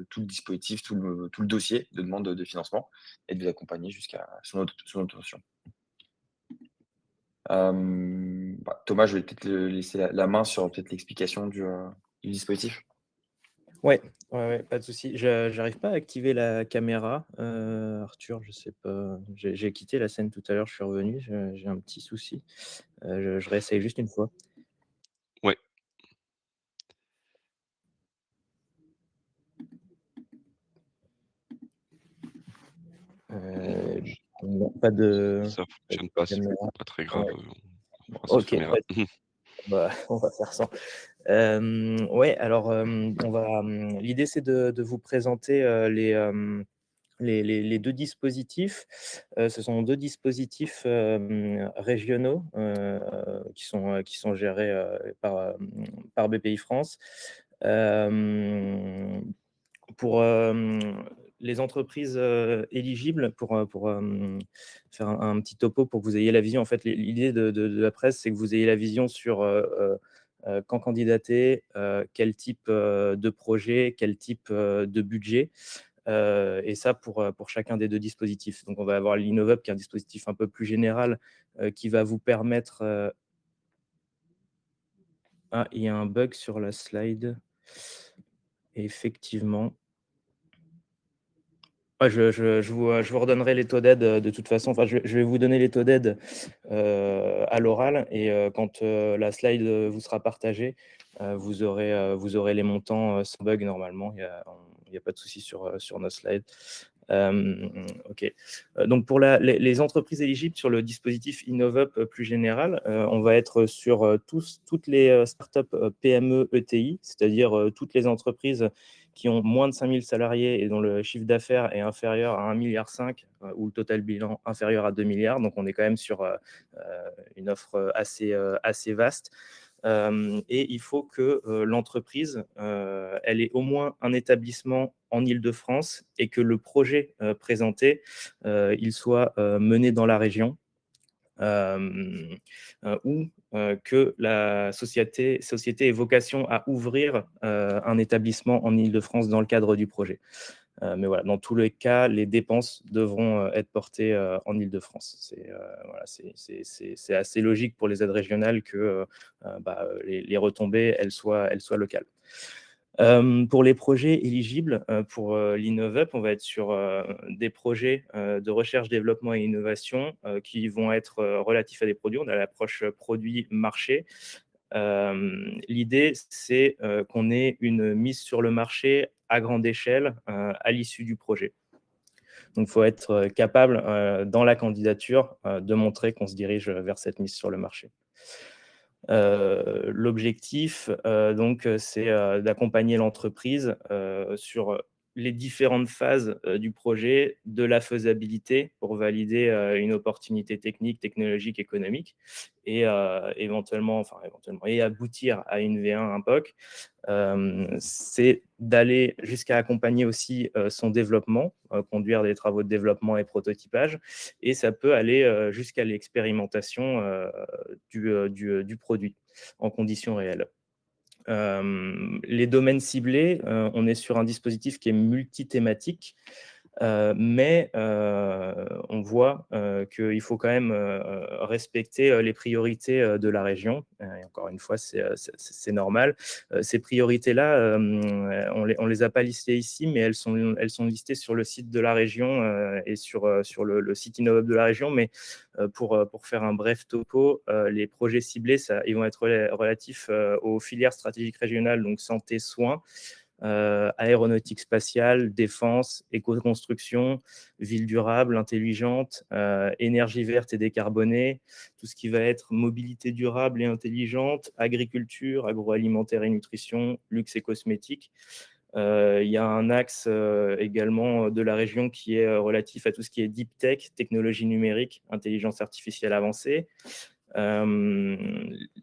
tout le dispositif, tout le dossier de demande de financement et de vous accompagner jusqu'à son obtention. Thomas, je vais peut-être laisser la main sur peut-être l'explication du dispositif. Ouais, pas de souci. J'arrive pas à activer la caméra, Arthur, je sais pas. J'ai quitté la scène tout à l'heure, je suis revenu, j'ai un petit souci. Je réessaye juste une fois. Ouais. Non, pas de Ça fonctionne pas, c'est caméra. pas très grave, Ouais. on fera sans OK, caméra. on va faire sans. Ouais, alors, l'idée, c'est de vous présenter, les 2 dispositifs. Ce sont 2 dispositifs, régionaux, qui sont gérés, par BPIFrance. Pour, les entreprises, éligibles, pour faire un petit topo pour que vous ayez la vision. En fait, l'idée de la presse, c'est que vous ayez la vision sur, quand candidater, quel type, de projet, quel type, de budget. Et ça pour chacun des 2 dispositifs. Donc on va avoir l'InnovUp qui est un dispositif un peu plus général, qui va vous permettre, ah, il y a un bug sur la slide. Effectivement. Ouais, je vous redonnerai les taux d'aide, de toute façon. Enfin, je vais vous donner les taux d'aide, à l'oral et quand, la slide, vous sera partagée, vous aurez les montants, sans bug normalement. Il y a pas de souci sur nos slides. OK. Donc pour les entreprises éligibles sur le dispositif InnovUp, plus général, on va être sur, toutes les, startups, PME, ETI, c'est-à-dire, toutes les entreprises qui ont moins de 5 000 salariés et dont le chiffre d'affaires est inférieur à 1,5 milliard, ou le total bilan inférieur à 2 milliards. Donc on est quand même sur, une offre, assez vaste. et il faut que l'entreprise, elle ait au moins un établissement en Île-de-France et que le projet présenté, il soit mené dans la région. Ou que la société ait vocation à ouvrir un établissement en Île-de-France dans le cadre du projet. Mais voilà, dans tous les cas, les dépenses devront être portées en Île-de-France. Voilà, c'est assez logique pour les aides régionales que les retombées elles soient locales. Pour les projets éligibles pour l'InnovUp, on va être sur des projets de recherche, développement et innovation qui vont être relatifs à des produits. On a l'approche produit-marché. L'idée, c'est qu'on ait une mise sur le marché à grande échelle à l'issue du projet. Donc, il faut être capable, dans la candidature, de montrer qu'on se dirige vers cette mise sur le marché. L'objectif, donc, c'est d'accompagner l'entreprise sur les différentes phases du projet, de la faisabilité pour valider une opportunité technique, technologique, économique et éventuellement et aboutir à une V1, un POC. C'est d'aller jusqu'à accompagner aussi son développement, conduire des travaux de développement et prototypage, et ça peut aller jusqu'à l'expérimentation du produit en conditions réelles. Les domaines ciblés, on est sur un dispositif qui est multithématique, mais on voit qu'il faut quand même respecter les priorités de la région. Et encore une fois, c'est normal. Ces priorités-là, on les a pas listées ici, mais elles sont listées sur le site de la région et sur le site InnovUp de la région. Mais pour faire un bref topo, les projets ciblés, ils vont être relatifs aux filières stratégiques régionales, donc santé, soins, aéronautique spatiale, défense, éco-construction, ville durable, intelligente, énergie verte et décarbonée, tout ce qui va être mobilité durable et intelligente, agriculture, agroalimentaire et nutrition, luxe et cosmétique. Il y a un axe également de la région qui est relatif à tout ce qui est deep tech, technologie numérique, intelligence artificielle avancée.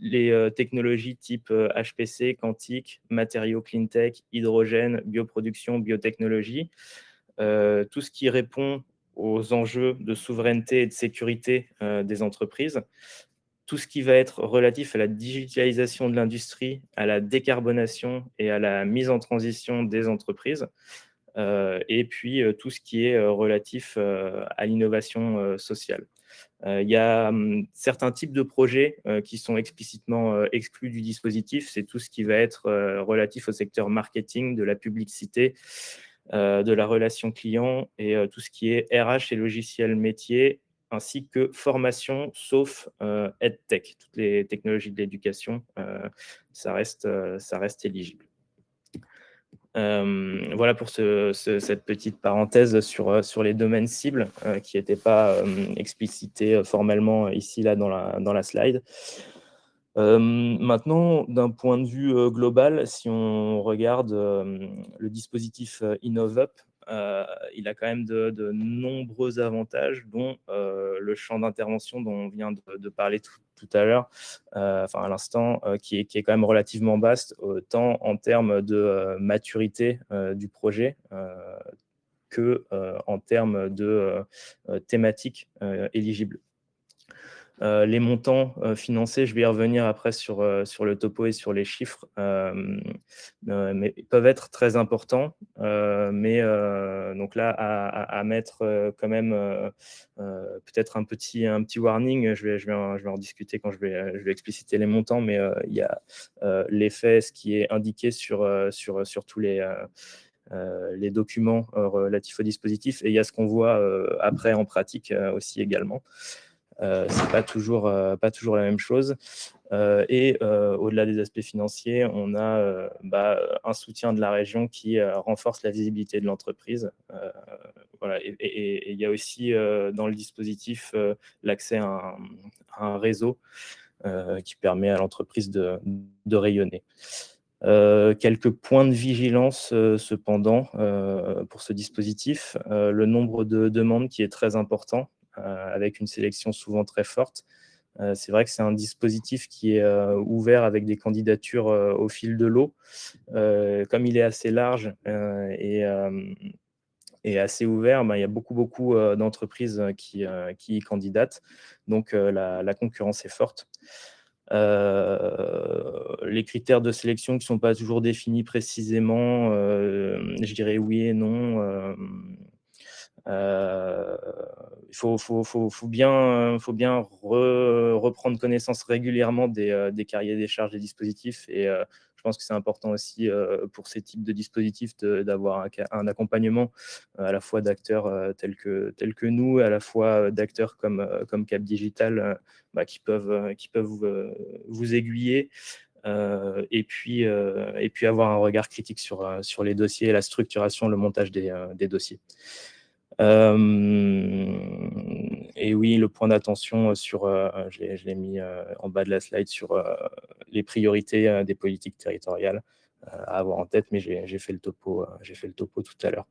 Les technologies type HPC, quantique, matériaux clean tech, hydrogène, bioproduction, biotechnologie, tout ce qui répond aux enjeux de souveraineté et de sécurité des entreprises, tout ce qui va être relatif à la digitalisation de l'industrie, à la décarbonation et à la mise en transition des entreprises, et puis tout ce qui est relatif à l'innovation sociale. Il y a certains types de projets qui sont explicitement exclus du dispositif. C'est tout ce qui va être relatif au secteur marketing, de la publicité, de la relation client et tout ce qui est RH et logiciels métiers, ainsi que formation, sauf EdTech. Toutes les technologies de l'éducation, ça reste éligible. Voilà pour cette petite parenthèse sur les domaines cibles qui n'étaient pas explicités formellement ici, là, dans la slide. Maintenant, d'un point de vue global, si on regarde le dispositif InnovUp, il a quand même de nombreux avantages, dont le champ d'intervention dont on vient de parler tout à l'heure, enfin à l'instant, qui est quand même relativement vaste, tant en termes de maturité du projet que en termes de thématiques éligibles. Les montants financés, je vais y revenir après sur le topo et sur les chiffres, mais ils peuvent être très importants. Mais donc là, à mettre quand même peut-être un petit warning, je vais en discuter quand je vais expliciter les montants, mais il y a l'effet, ce qui est indiqué sur tous les documents relatifs au dispositif, et il y a ce qu'on voit après en pratique aussi également. C'est pas toujours la même chose. Et au-delà des aspects financiers, on a un soutien de la région qui renforce la visibilité de l'entreprise. Voilà. Et il y a aussi dans le dispositif l'accès à un réseau qui permet à l'entreprise de rayonner. Quelques points de vigilance cependant pour ce dispositif. Le nombre de demandes qui est très important, avec une sélection souvent très forte. C'est vrai que c'est un dispositif qui est ouvert avec des candidatures au fil de l'eau. Comme il est assez large et assez ouvert, il y a beaucoup d'entreprises qui y candidatent. Donc, la concurrence est forte. Les critères de sélection qui ne sont pas toujours définis précisément, je dirais oui et non. Il faut bien reprendre connaissance régulièrement des cahiers des charges des dispositifs. Et je pense que c'est important aussi pour ces types de dispositifs d'avoir un accompagnement à la fois d'acteurs tels que nous, à la fois d'acteurs comme Cap Digital qui peuvent vous aiguiller. Et puis avoir un regard critique sur les dossiers, la structuration, le montage des dossiers. Et oui, le point d'attention je l'ai mis en bas de la slide, sur les priorités des politiques territoriales à avoir en tête, mais j'ai fait le topo tout à l'heure.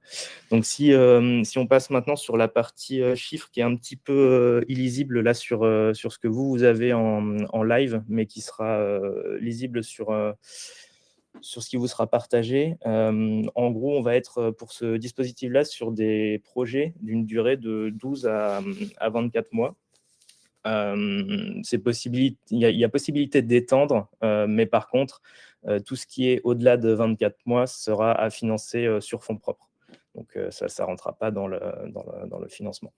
Donc, si on passe maintenant sur la partie chiffres, qui est un petit peu illisible là sur ce que vous avez en live, mais qui sera lisible sur ce qui vous sera partagé. En gros, on va être pour ce dispositif-là sur des projets d'une durée de 12 à 24 mois. Il y a possibilité d'étendre, mais par contre, tout ce qui est au-delà de 24 mois sera à financer sur fonds propres. Donc, ça ne rentrera pas dans le financement.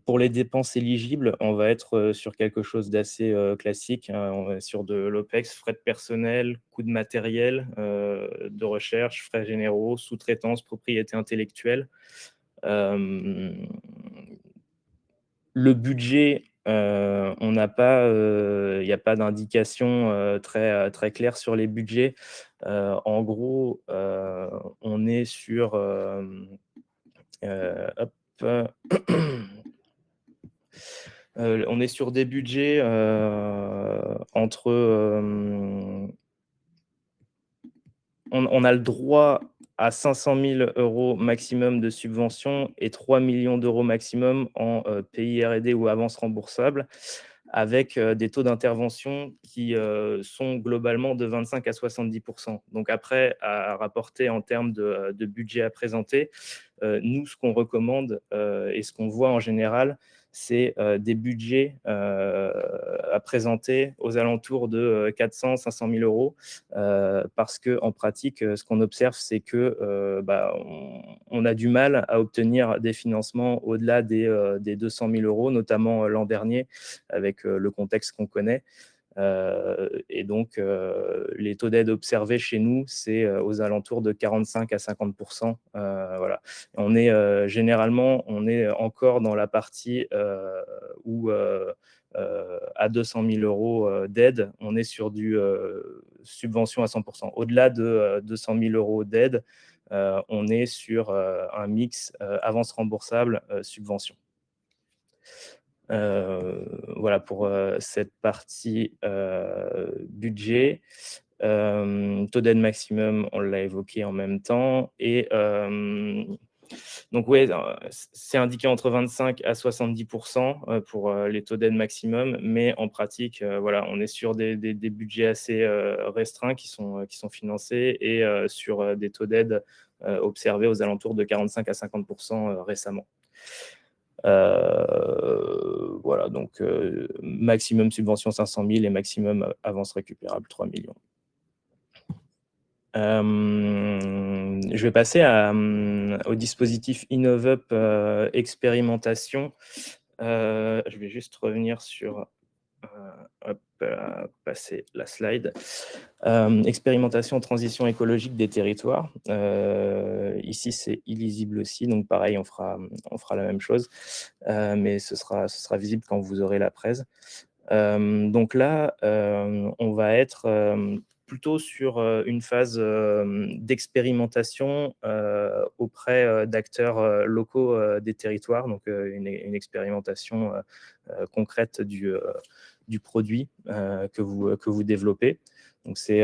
Pour les dépenses éligibles, on va être sur quelque chose d'assez classique, hein. On va sur de l'OPEX, frais de personnel, coûts de matériel, de recherche, frais généraux, sous-traitance, propriété intellectuelle. Le budget, il n'y a pas d'indication très claire sur les budgets. En gros, on est sur on est sur des budgets entre on a le droit à 500 000 € maximum de subvention et 3 millions d'euros maximum en pays R&D ou avance remboursable, avec des taux d'intervention qui sont globalement de 25 à 70%. Donc après, à rapporter en termes de budget à présenter, nous, ce qu'on recommande et ce qu'on voit en général, c'est des budgets à présenter aux alentours de 400 500 000 €, parce qu'en pratique, ce qu'on observe, c'est que on a du mal à obtenir des financements au-delà des 200 000 €, notamment l'an dernier, avec le contexte qu'on connaît. Et donc, les taux d'aide observés chez nous, c'est aux alentours de 45 à 50%. Voilà. Généralement, on est encore dans la partie où à 200 000 € d'aide, on est sur du subvention à 100%. Au-delà de 200 000 € d'aide, on est sur un mix avance remboursable, subvention. Voilà pour cette partie budget. Taux d'aide maximum, on l'a évoqué en même temps. Et donc, ouais, c'est indiqué entre 25 à 70% pour les taux d'aide maximum, mais en pratique, voilà, on est sur des budgets assez restreints qui sont financés, et sur des taux d'aide observés aux alentours de 45 à 50% récemment. Voilà, donc maximum subvention 500 000 et maximum avance récupérable 3 millions. Je vais passer au dispositif InnovUp expérimentation. Je vais juste revenir sur passer la slide. Expérimentation transition écologique des territoires. Ici, c'est illisible aussi, donc pareil, on fera la même chose, mais ce sera visible quand vous aurez la presse. Donc là, on va être plutôt sur une phase d'expérimentation auprès d'acteurs locaux des territoires, donc une expérimentation concrète du produit que vous développez. Donc c'est,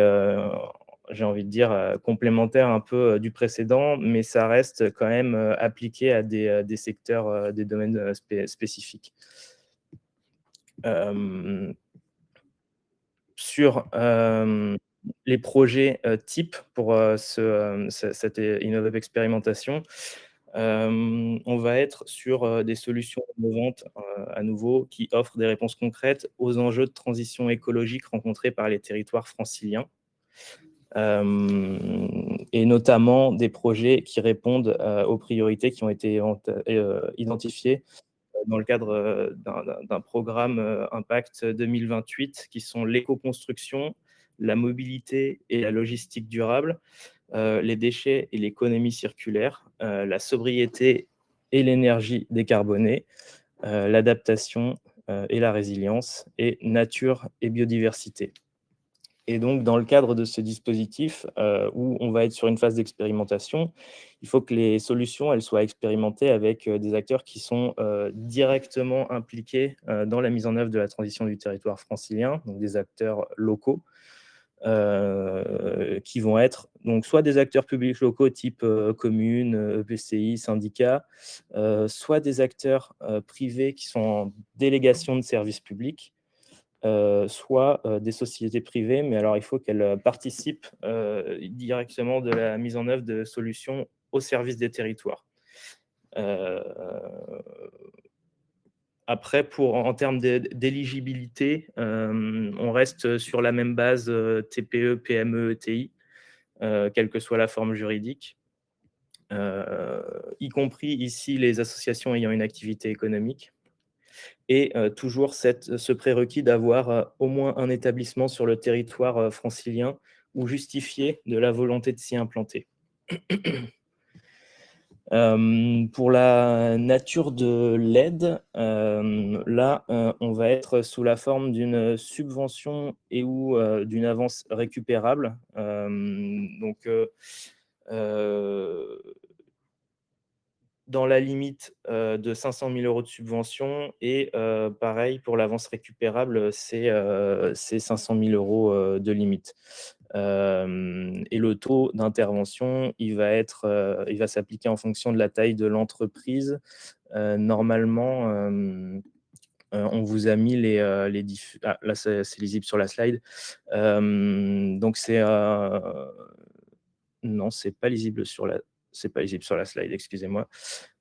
j'ai envie de dire, complémentaire un peu du précédent, mais ça reste quand même appliqué à des secteurs, des domaines spécifiques. Sur les projets types pour cette Innov'Up expérimentation, on va être sur des solutions innovantes, à nouveau, qui offrent des réponses concrètes aux enjeux de transition écologique rencontrés par les territoires franciliens. Et notamment des projets qui répondent aux priorités qui ont été identifiées dans le cadre d'un programme Impact 2028, qui sont l'éco-construction, la mobilité et la logistique durable, les déchets et l'économie circulaire, la sobriété et l'énergie décarbonée, l'adaptation et la résilience, et nature et biodiversité. Et donc, dans le cadre de ce dispositif, où on va être sur une phase d'expérimentation, il faut que les solutions, elles soient expérimentées avec des acteurs qui sont directement impliqués dans la mise en œuvre de la transition du territoire francilien, donc des acteurs locaux, qui vont être donc soit des acteurs publics locaux type communes, EPCI, syndicats, soit des acteurs privés qui sont en délégation de services publics, soit des sociétés privées, mais alors il faut qu'elles participent directement de la mise en œuvre de solutions au service des territoires. Après, en termes d'éligibilité, on reste sur la même base TPE, PME, ETI, quelle que soit la forme juridique, y compris ici les associations ayant une activité économique. Et toujours ce prérequis d'avoir au moins un établissement sur le territoire francilien ou justifié de la volonté de s'y implanter. Pour la nature de l'aide, là, on va être sous la forme d'une subvention et ou d'une avance récupérable. Donc, dans la limite de 500 000 € de subvention, et pareil pour l'avance récupérable, c'est 500 000 € de limite. Et le taux d'intervention, il va s'appliquer en fonction de la taille de l'entreprise. Normalement, on vous a mis là, c'est lisible sur la slide. Donc non, c'est pas lisible sur la slide, excusez-moi.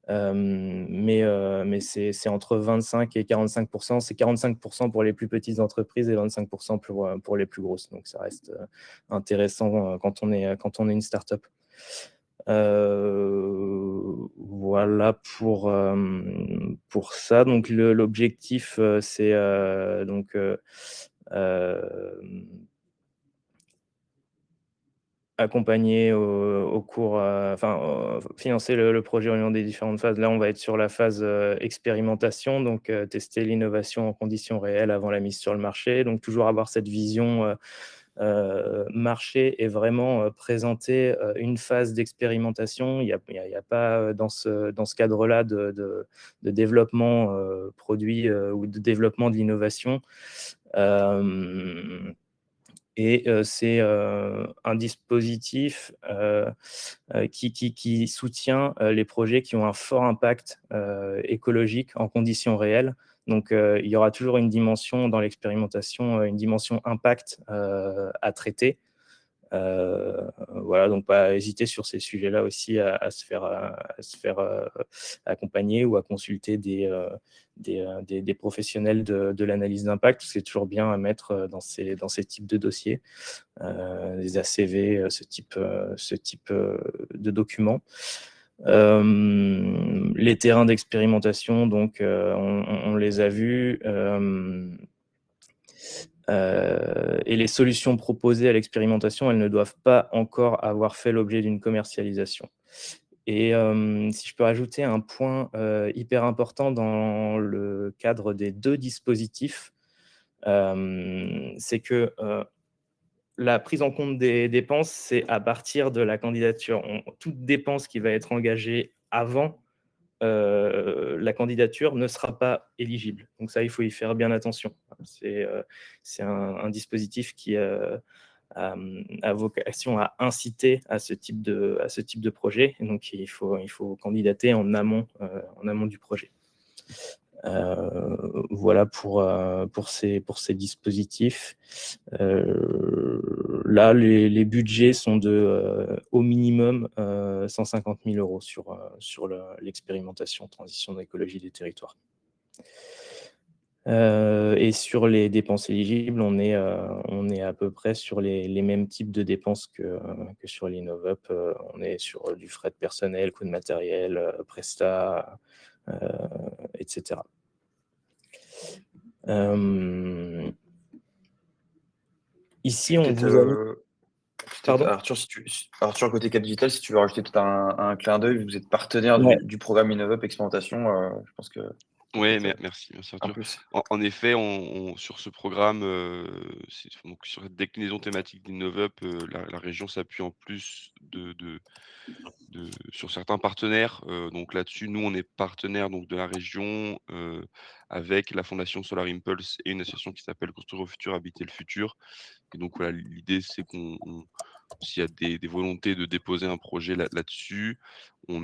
Mais c'est entre 25 et 45%. C'est 45% pour les plus petites entreprises et 25% pour les plus grosses. Donc, ça reste intéressant quand on est une start-up. Voilà pour ça. Donc, l'objectif, c'est donc accompagner au cours, financer le projet au long des différentes phases. Là, on va être sur la phase expérimentation, donc tester l'innovation en conditions réelles avant la mise sur le marché. Donc, toujours avoir cette vision marché et vraiment présenter une phase d'expérimentation. Il y a pas dans ce cadre-là de développement produit ou de développement de l'innovation. Et c'est un dispositif qui soutient les projets qui ont un fort impact écologique en conditions réelles. Donc, il y aura toujours une dimension dans l'expérimentation, une dimension impact à traiter. Voilà, donc pas hésiter sur ces sujets-là aussi à se faire accompagner ou à consulter des professionnels de l'analyse d'impact. C'est toujours bien à mettre dans ces types de dossiers, des ACV, ce type de documents. Les terrains d'expérimentation, donc on les a vus. Et les solutions proposées à l'expérimentation, elles ne doivent pas encore avoir fait l'objet d'une commercialisation. Et si je peux rajouter un point hyper important dans le cadre des deux dispositifs, c'est que la prise en compte des dépenses, c'est à partir de la candidature. Toute dépense qui va être engagée avant la candidature ne sera pas éligible. Donc ça, il faut y faire bien attention. C'est un dispositif qui a vocation à inciter à ce type de projet. Et donc, il faut candidater en amont du projet. Voilà pour ces dispositifs. Là, les budgets sont au minimum 150 000 € sur l'expérimentation transition d'écologie des territoires. Et sur les dépenses éligibles, on est à peu près sur les mêmes types de dépenses que sur l'InnovUp. On est sur du frais de personnel, coût de matériel, prestat, etc. Ici, on vous a mis... Pardon ? Arthur, côté Cap Digital, si tu veux rajouter peut-être un clin d'œil, vous êtes partenaire Ouais. du programme InnovUp Expérimentation, je pense que... Oui, merci Arthur. plus. En effet, sur ce programme, donc sur cette déclinaison thématique d'InnovUp, la région s'appuie en plus sur certains partenaires. Donc là-dessus, nous, on est partenaire donc de la région avec la Fondation Solar Impulse et une association qui s'appelle Construire au futur, habiter le futur. Et donc voilà, l'idée, c'est s'il y a des volontés de déposer un projet là-dessus, on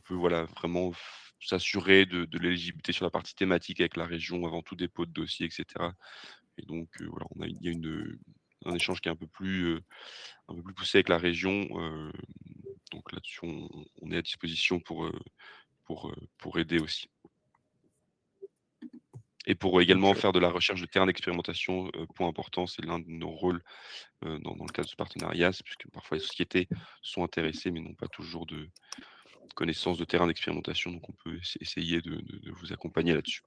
peut voilà, vraiment s'assurer de l'éligibilité sur la partie thématique avec la région avant tout dépôt de dossier, etc. Et donc voilà, il y a un échange qui est un peu plus poussé avec la région. Donc là-dessus, on est à disposition pour aider aussi. Et pour également faire de la recherche de terrain d'expérimentation, point important, c'est l'un de nos rôles dans le cadre de ce partenariat, puisque parfois les sociétés sont intéressées mais n'ont pas toujours de connaissances de terrain d'expérimentation, donc on peut essayer de vous accompagner là-dessus.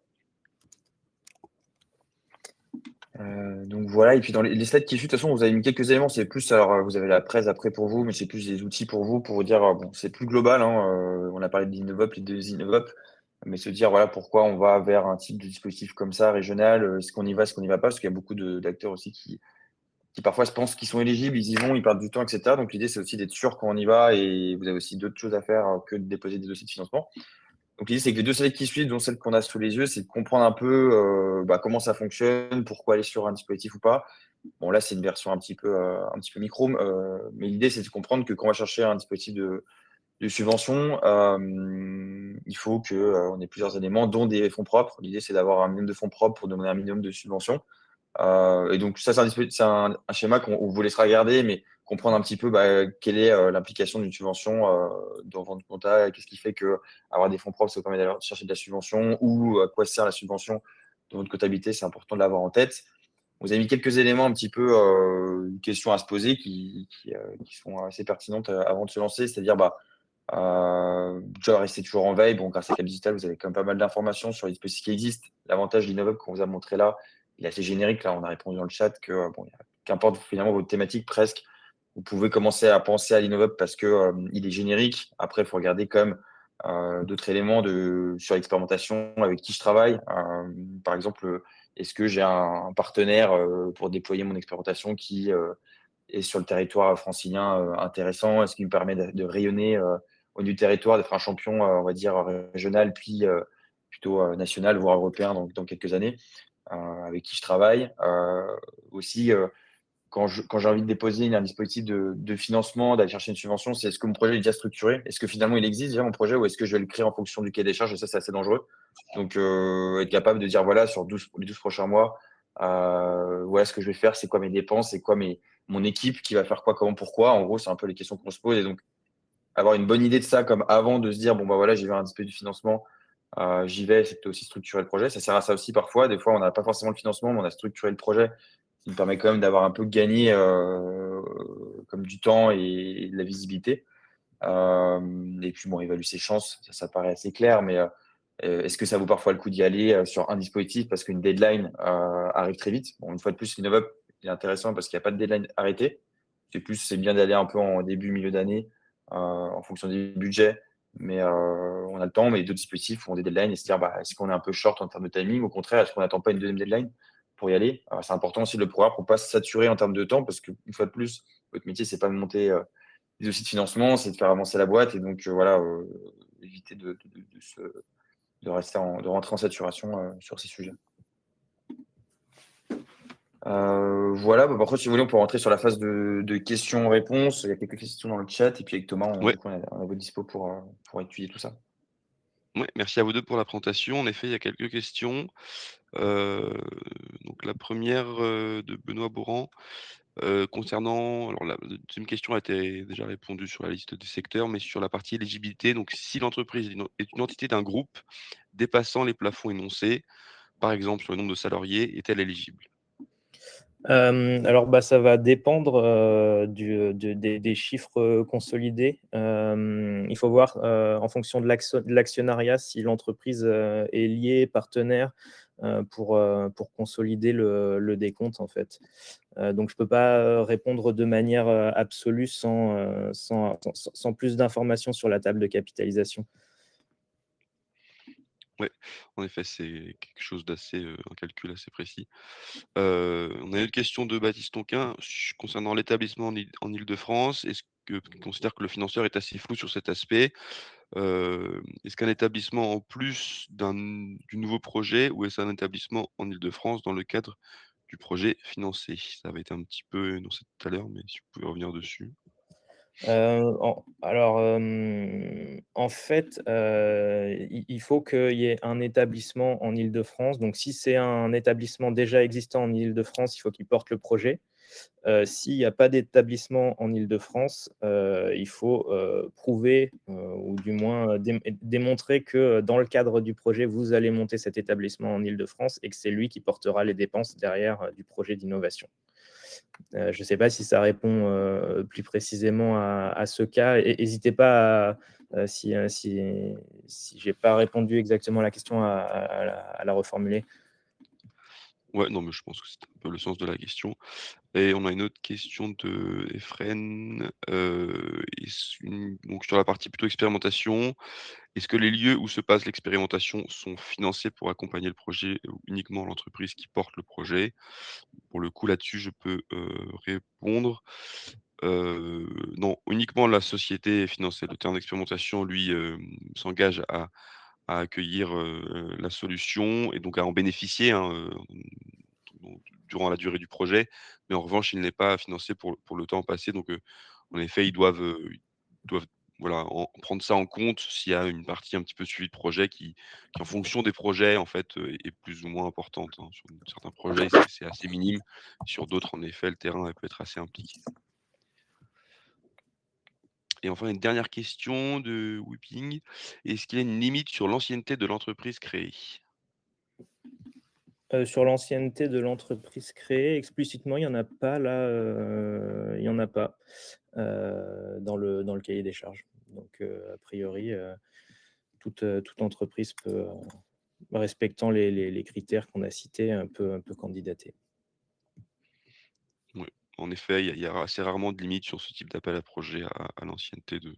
Donc voilà, et puis dans les slides qui suivent, de toute façon, vous avez mis quelques éléments, c'est plus, alors vous avez la presse après pour vous, mais c'est plus des outils pour vous dire, bon, c'est plus global, hein, on a parlé de l'InnovUp, les deux InnovUp, mais se dire, voilà, pourquoi on va vers un type de dispositif comme ça, régional, est-ce qu'on y va, est-ce qu'on n'y va pas, parce qu'il y a beaucoup d'acteurs aussi qui parfois se pensent qu'ils sont éligibles, ils y vont, ils perdent du temps, etc. Donc l'idée, c'est aussi d'être sûr quand on y va, et vous avez aussi d'autres choses à faire que de déposer des dossiers de financement. Donc l'idée, c'est que les deux slides qui suivent, dont celle qu'on a sous les yeux, c'est de comprendre un peu comment ça fonctionne, pourquoi aller sur un dispositif ou pas. Bon, là, c'est une version un petit peu micro, mais l'idée, c'est de comprendre que quand on va chercher un dispositif de subvention, il faut qu'on ait plusieurs éléments, dont des fonds propres. L'idée, c'est d'avoir un minimum de fonds propres pour donner un minimum de subventions. Et donc, ça, c'est un schéma qu'on vous laissera regarder, mais comprendre un petit peu quelle est l'implication d'une subvention dans votre compta, qu'est-ce qui fait que avoir des fonds propres, ça vous permet d'aller chercher de la subvention, ou à quoi sert la subvention dans votre comptabilité, c'est important de l'avoir en tête. Vous avez mis quelques éléments un petit peu, questions à se poser qui sont assez pertinentes avant de se lancer, c'est-à-dire déjà rester toujours en veille. Bon, grâce à Cap Digital, vous avez quand même pas mal d'informations sur les dispositifs qui existent. L'avantage d'InnovUp qu'on vous a montré là, il est assez générique. Là, on a répondu dans le chat que qu'importe finalement votre thématique presque, vous pouvez commencer à penser à l'InnovUp parce que il est générique. Après, il faut regarder quand même d'autres éléments sur l'expérimentation, avec qui je travaille. Par exemple, est-ce que j'ai un partenaire pour déployer mon expérimentation qui est sur le territoire francilien intéressant? Est-ce qu'il me permet de rayonner au niveau du territoire, d'être un champion, on va dire, régional, puis plutôt national, voire européen dans quelques années, avec qui je travaille. Aussi, quand j'ai envie de déposer un dispositif de financement, d'aller chercher une subvention, c'est est-ce que mon projet est déjà structuré? Est-ce que finalement il existe déjà mon projet, ou est-ce que je vais le créer en fonction du cahier des charges? Et ça, c'est assez dangereux. Donc, être capable de dire, voilà, sur les 12 prochains mois, voilà ce que je vais faire, c'est quoi mes dépenses, c'est quoi mon équipe qui va faire quoi, comment, pourquoi. En gros, c'est un peu les questions qu'on se pose. Et donc, avoir une bonne idée de ça, comme avant de se dire, bon, voilà, j'ai vu un dispositif de financement, j'y vais, c'est aussi structurer le projet. Ça sert à ça aussi parfois. Des fois, on n'a pas forcément le financement, mais on a structuré le projet, qui me permet quand même d'avoir un peu gagné comme du temps et de la visibilité. Et puis, bon, évaluer ses chances, ça paraît assez clair, mais est-ce que ça vaut parfois le coup d'y aller sur un dispositif parce qu'une deadline arrive très vite? Bon, une fois de plus, l'InnovUp est intéressant parce qu'il n'y a pas de deadline arrêtée. C'est bien d'aller un peu en début, milieu d'année en fonction des budgets, mais on a le temps. Mais d'autres dispositifs ont des deadlines et se dire, est-ce qu'on est un peu short en termes de timing? Au contraire, est-ce qu'on n'attend pas une deuxième deadline pour y aller? C'est important aussi de le programme pour ne pas se saturer en termes de temps, parce qu'une fois de plus, votre métier, c'est pas de monter des dossiers de financement, c'est de faire avancer la boîte. Et donc, éviter de rentrer en saturation sur ces sujets. Voilà, par contre, si vous voulez, on peut rentrer sur la phase de questions-réponses. Il y a quelques questions dans le chat, et puis avec Thomas, Ouais. du coup, on a votre dispo pour étudier tout ça. Ouais, merci à vous 2 pour la présentation. En effet, il y a quelques questions. Heu, donc la première re de Benoît Bourran, concernant alors la 2e question a été déjà répondue sur la liste des secteurs, mais sur la partie éligibilité, donc si l'entreprise est une entité d'un groupe dépassant les plafonds énoncés, par exemple sur le nombre de salariés, est-elle éligible? Alors, bah, ça va dépendre, des chiffres, consolidés. Il faut voir, en fonction de l'actionnariat si l'entreprise, est liée, partenaire, pour consolider le décompte, en fait. Donc je peux pas, répondre de manière, absolue sans plus d'informations sur la table de capitalisation. Ouais, en effet, c'est quelque chose d'assez, un calcul assez précis. On a une question de Baptiste Tonquin concernant l'établissement en Île-de-France. Est-ce que il considère que le financeur est assez flou sur cet aspect? Est-ce qu'un établissement en plus du nouveau projet ou est-ce un établissement en Île-de-France dans le cadre du projet financé? Ça avait été un petit peu énoncé tout à l'heure, mais si vous pouvez revenir dessus. En fait, il faut qu'il y ait un établissement en Île-de-France. Donc si c'est un établissement déjà existant en Île-de-France, il faut qu'il porte le projet. S'il y a pas d'établissement en Île-de-France, il faut, prouver, ou du moins, démontrer que, dans le cadre du projet, vous allez monter cet établissement en Île-de-France et que c'est lui qui portera les dépenses derrière, du projet d'innovation. Je ne sais pas si ça répond, plus précisément à ce cas. Hésitez pas si j'ai pas répondu exactement à la question à la reformuler. Ouais, non, mais je pense que c'est un peu le sens de la question. Et on a une autre question de Efren, donc sur la partie plutôt expérimentation, est-ce que les lieux où se passe l'expérimentation sont financés pour accompagner le projet ou uniquement l'entreprise qui porte le projet? Pour le coup, là-dessus, je peux, répondre. Non, uniquement la société est financée. Le terrain d'expérimentation, lui, s'engage à accueillir, la solution et donc à en bénéficier, hein, donc durant la durée du projet. Mais en revanche, il n'est pas financé pour le temps passé. Donc, en effet, ils doivent voilà, prendre ça en compte s'il y a une partie un petit peu suivi de projet qui en fonction des projets, en fait, est plus ou moins importante, hein. Sur certains projets, c'est assez minime. Sur d'autres, en effet, le terrain, elle peut être assez impliqué. Et enfin, une dernière question de Whipping. Est-ce qu'il y a une limite sur l'ancienneté de l'entreprise créée? Sur l'ancienneté de l'entreprise créée, explicitement, il y en a pas là, il y en a pas, dans le cahier des charges. Donc, a priori, toute entreprise peut, respectant les critères qu'on a cités, peut candidater. Ouais, en effet, il y a assez rarement de limite sur ce type d'appel à projet à l'ancienneté de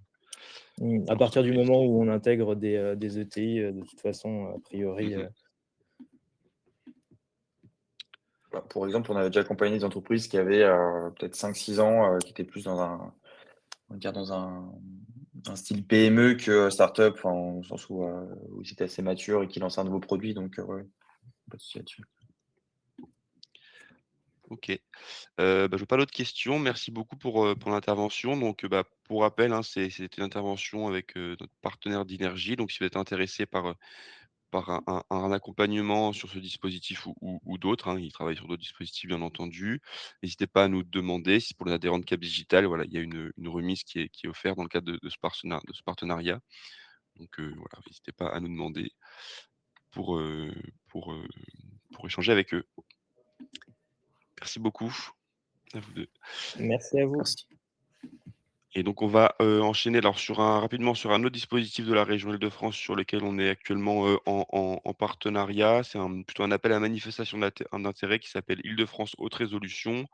À partir du l'entreprise. moment où on intègre des ETI, de toute façon, a priori, Mmh. Bah, pour exemple, on avait déjà accompagné des entreprises qui avaient, peut-être 5-6 ans, qui étaient plus on va dire dans un style PME que start-up, enfin, au sens où ils étaient assez matures et qui lançaient un nouveau produit, donc ouais, pas de souci là-dessus. OK. Bah, je vois pas d'autres questions. Merci beaucoup pour l'intervention. Donc, bah, pour rappel, hein, c'était une intervention avec, notre partenaire d'Inergie. Donc si vous êtes intéressé par un accompagnement sur ce dispositif ou d'autres, hein, ils travaillent sur d'autres dispositifs bien entendu. N'hésitez pas à nous demander si pour les adhérents de Cap Digital, voilà, il y a une remise qui est offerte dans le cadre de ce partenariat. Donc, voilà, n'hésitez pas à nous demander pour, heu, pour, heu, pour échanger avec eux. Merci beaucoup à vous 2. Merci à vous. Merci. Et donc on va, enchaîner alors rapidement sur un autre dispositif de la région Île-de-France sur lequel on est actuellement, en partenariat. C'est plutôt un appel à manifestation d'intérêt qui s'appelle Île-de-France haute résolution,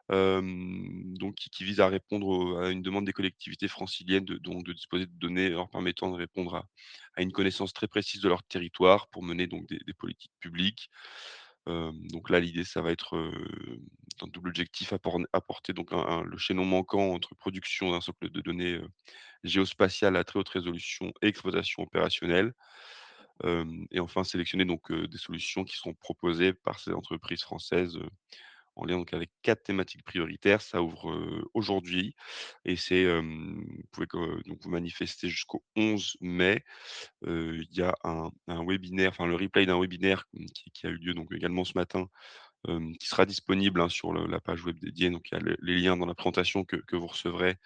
donc qui vise à répondre à une demande des collectivités franciliennes de disposer de données leur permettant de répondre à une connaissance très précise de leur territoire pour mener donc des politiques publiques. Donc là, l'idée, ça va être, un double objectif, apporter donc le chaînon manquant entre production d'un socle de données, géospatiales à très haute résolution et exploitation opérationnelle. Et enfin sélectionner donc, des solutions qui seront proposées par ces entreprises françaises, en lien donc avec 4 thématiques prioritaires. Ça ouvre, aujourd'hui et c'est, vous pouvez donc vous manifester jusqu'au 11 mai. Il y a un webinaire, enfin le replay d'un webinaire, qui a eu lieu donc également ce matin, qui sera disponible, hein, sur la page web dédiée. Donc il y a les liens dans la présentation que vous recevrez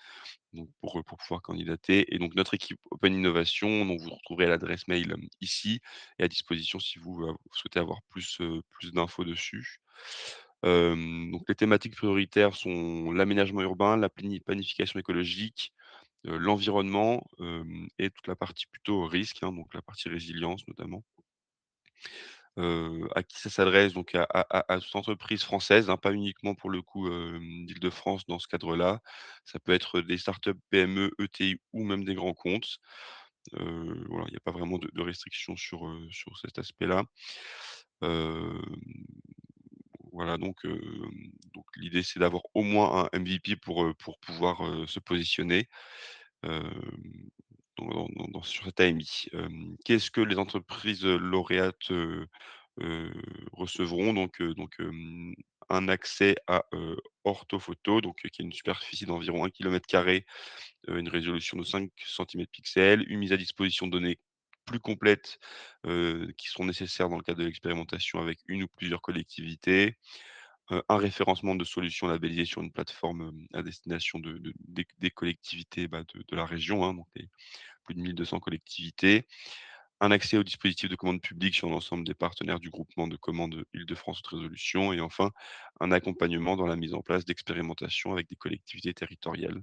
donc pour pouvoir candidater et donc notre équipe Open Innovation, dont vous retrouverez l'adresse mail, ici, est à disposition si vous souhaitez avoir plus d'infos dessus. Donc les thématiques prioritaires sont l'aménagement urbain, la planification écologique, l'environnement, et toute la partie plutôt risque, hein, donc la partie résilience notamment. À qui ça s'adresse? Donc à toute entreprise française, hein, pas uniquement pour le coup, d'Île-de-France dans ce cadre-là. Ça peut être des startups, PME, ETI ou même des grands comptes. Voilà, il n'y a pas vraiment de restrictions sur cet aspect-là. Hem, voilà donc l'idée c'est d'avoir au moins un MVP pour pouvoir, se positionner. Hem, sur cet AMI. Qu'est-ce que les entreprises, lauréates, recevront? Un accès à, orthophoto, qui est une superficie d'environ 1 km², une résolution de 5 centimètres pixels, une mise à disposition de données plus complètes, qui seront nécessaires dans le cadre de l'expérimentation avec une ou plusieurs collectivités, un référencement de solutions labellisées sur une plateforme, à destination des collectivités, de la région, hein, donc les plus de 1 200 collectivités. Un accès au dispositif de commande publique sur l'ensemble des partenaires du groupement de commandes Île-de-France Haute Résolution et enfin, un accompagnement dans la mise en place d'expérimentations avec des collectivités territoriales.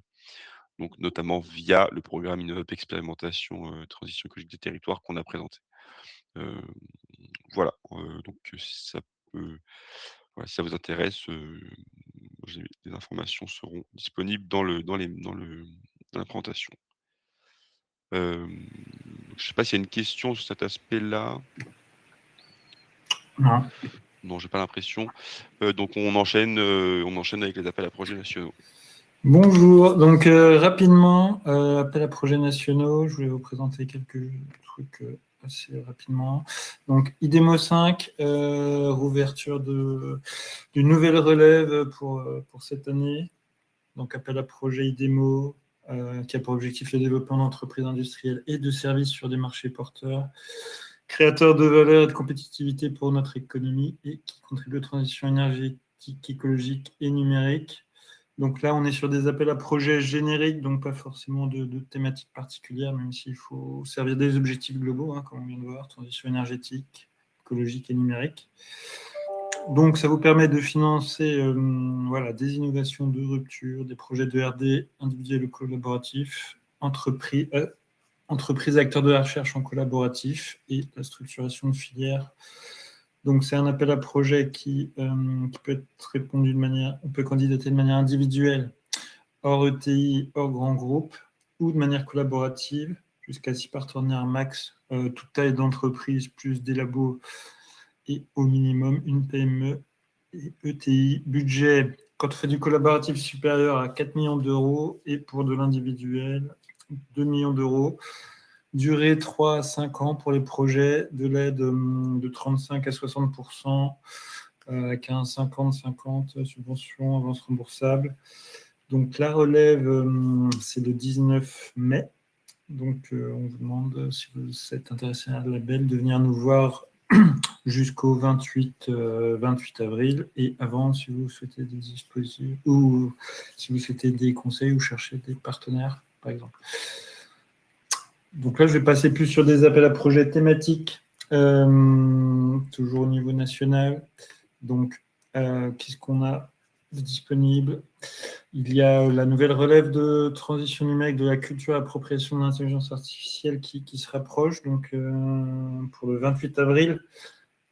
Donc notamment via le programme InnovUp Expérimentation, Transition écologique des territoires qu'on a présenté. Heu, voilà, si ça peut voilà, si ça vous intéresse, les informations seront disponibles dans la présentation. Je ne sais pas s'il y a une question sur cet aspect-là? Non. Non, j'ai pas l'impression. Donc on enchaîne avec les appels à projets nationaux. Bonjour, donc rapidement, appel à projets nationaux, je voulais vous présenter quelques trucs assez rapidement. Donc IDEMO 5, rouverture d'une nouvelle relève pour cette année. Donc appel à projet IDEMO, qui a pour objectif le développement d'entreprises industrielles et de services sur des marchés porteurs, créateurs de valeur et de compétitivité pour notre économie et qui contribuent aux transitions énergétiques, écologiques et numériques. Donc là, on est sur des appels à projets génériques, donc pas forcément de thématiques particulières, même s'il faut servir des objectifs globaux, hein, comme on vient de voir, transition énergétique, écologique et numérique. Donc ça vous permet de financer des innovations de rupture, des projets de R&D individuels ou collaboratifs, entreprises, acteurs de la recherche en collaboratif et la structuration de filières. Donc, c'est un appel à projet qui peut être répondu on peut candidater de manière individuelle, hors ETI, hors grand groupe, ou de manière collaborative, jusqu'à 6 partenaires max, toute taille d'entreprise, plus des labos, et au minimum une PME et ETI. Budget, quand on fait du collaboratif, supérieur à 4 millions d'euros, et pour de l'individuel, 2 millions d'euros. Durée 3 à 5 ans pour les projets, de l'aide de 35 à 60%, avec un 50-50 subvention, avance remboursable. Donc la relève, c'est le 19 mai. Donc on vous demande, si vous êtes intéressé à un label, de venir nous voir jusqu'au 28 avril, et avant, si vous souhaitez des dispositifs ou si vous souhaitez des conseils ou chercher des partenaires, par exemple. Donc là, je vais passer plus sur des appels à projets thématiques, toujours au niveau national. Donc, qu'est-ce qu'on a de disponible? Il y a la nouvelle relève de transition numérique de la culture et appropriation de l'intelligence artificielle qui se rapproche, donc pour le 28 avril.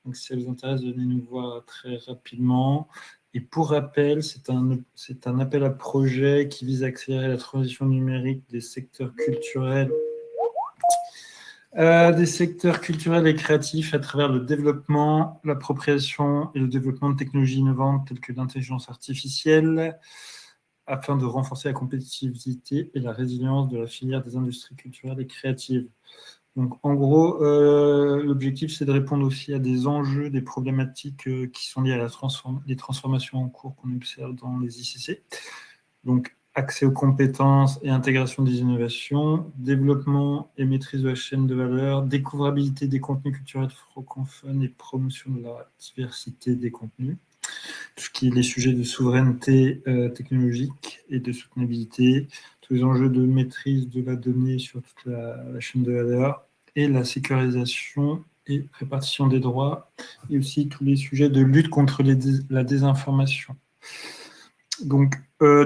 Donc, si ça vous intéresse, venez nous voir très rapidement. Et pour rappel, c'est un appel à projet qui vise à accélérer la transition numérique des secteurs culturels et créatifs à travers le développement, l'appropriation et le développement de technologies innovantes telles que l'intelligence artificielle, afin de renforcer la compétitivité et la résilience de la filière des industries culturelles et créatives. Donc, en gros, l'objectif, c'est de répondre aussi à des enjeux, des problématiques qui sont liées à les transformations en cours qu'on observe dans les ICC. Donc, accès aux compétences et intégration des innovations, développement et maîtrise de la chaîne de valeur, découvrabilité des contenus culturels francophones et promotion de la diversité des contenus. Tout ce qui est les sujets de souveraineté technologique et de soutenabilité, tous les enjeux de maîtrise de la donnée sur toute la chaîne de valeur et la sécurisation et répartition des droits, et aussi tous les sujets de lutte contre la désinformation. Donc,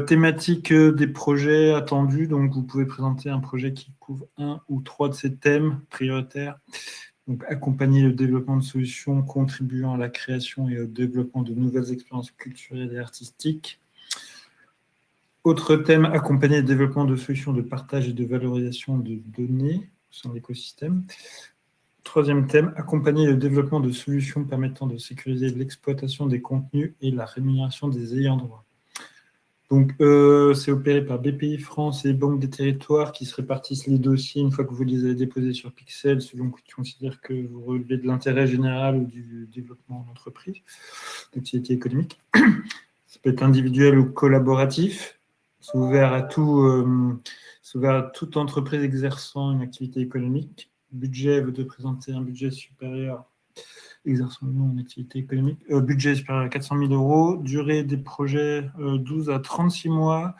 thématique des projets attendus, donc vous pouvez présenter un projet qui couvre 1 ou 3 de ces thèmes prioritaires. Donc, accompagner le développement de solutions contribuant à la création et au développement de nouvelles expériences culturelles et artistiques. Autre thème, accompagner le développement de solutions de partage et de valorisation de données au sein de l'écosystème. Troisième thème, accompagner le développement de solutions permettant de sécuriser l'exploitation des contenus et la rémunération des ayants droit. Donc, c'est opéré par BPI France et Banque des Territoires qui se répartissent les dossiers une fois que vous les avez déposés sur Pixel, selon qu'ils considèrent que vous relevez de l'intérêt général ou du développement d'entreprise, d'activité économique. Ça peut être individuel ou collaboratif. C'est ouvert à toute entreprise exerçant une activité économique. Budget veut de présenter un budget supérieur exerçant une activité économique, budget supérieur à 400 000 euros, durée des projets 12 à 36 mois,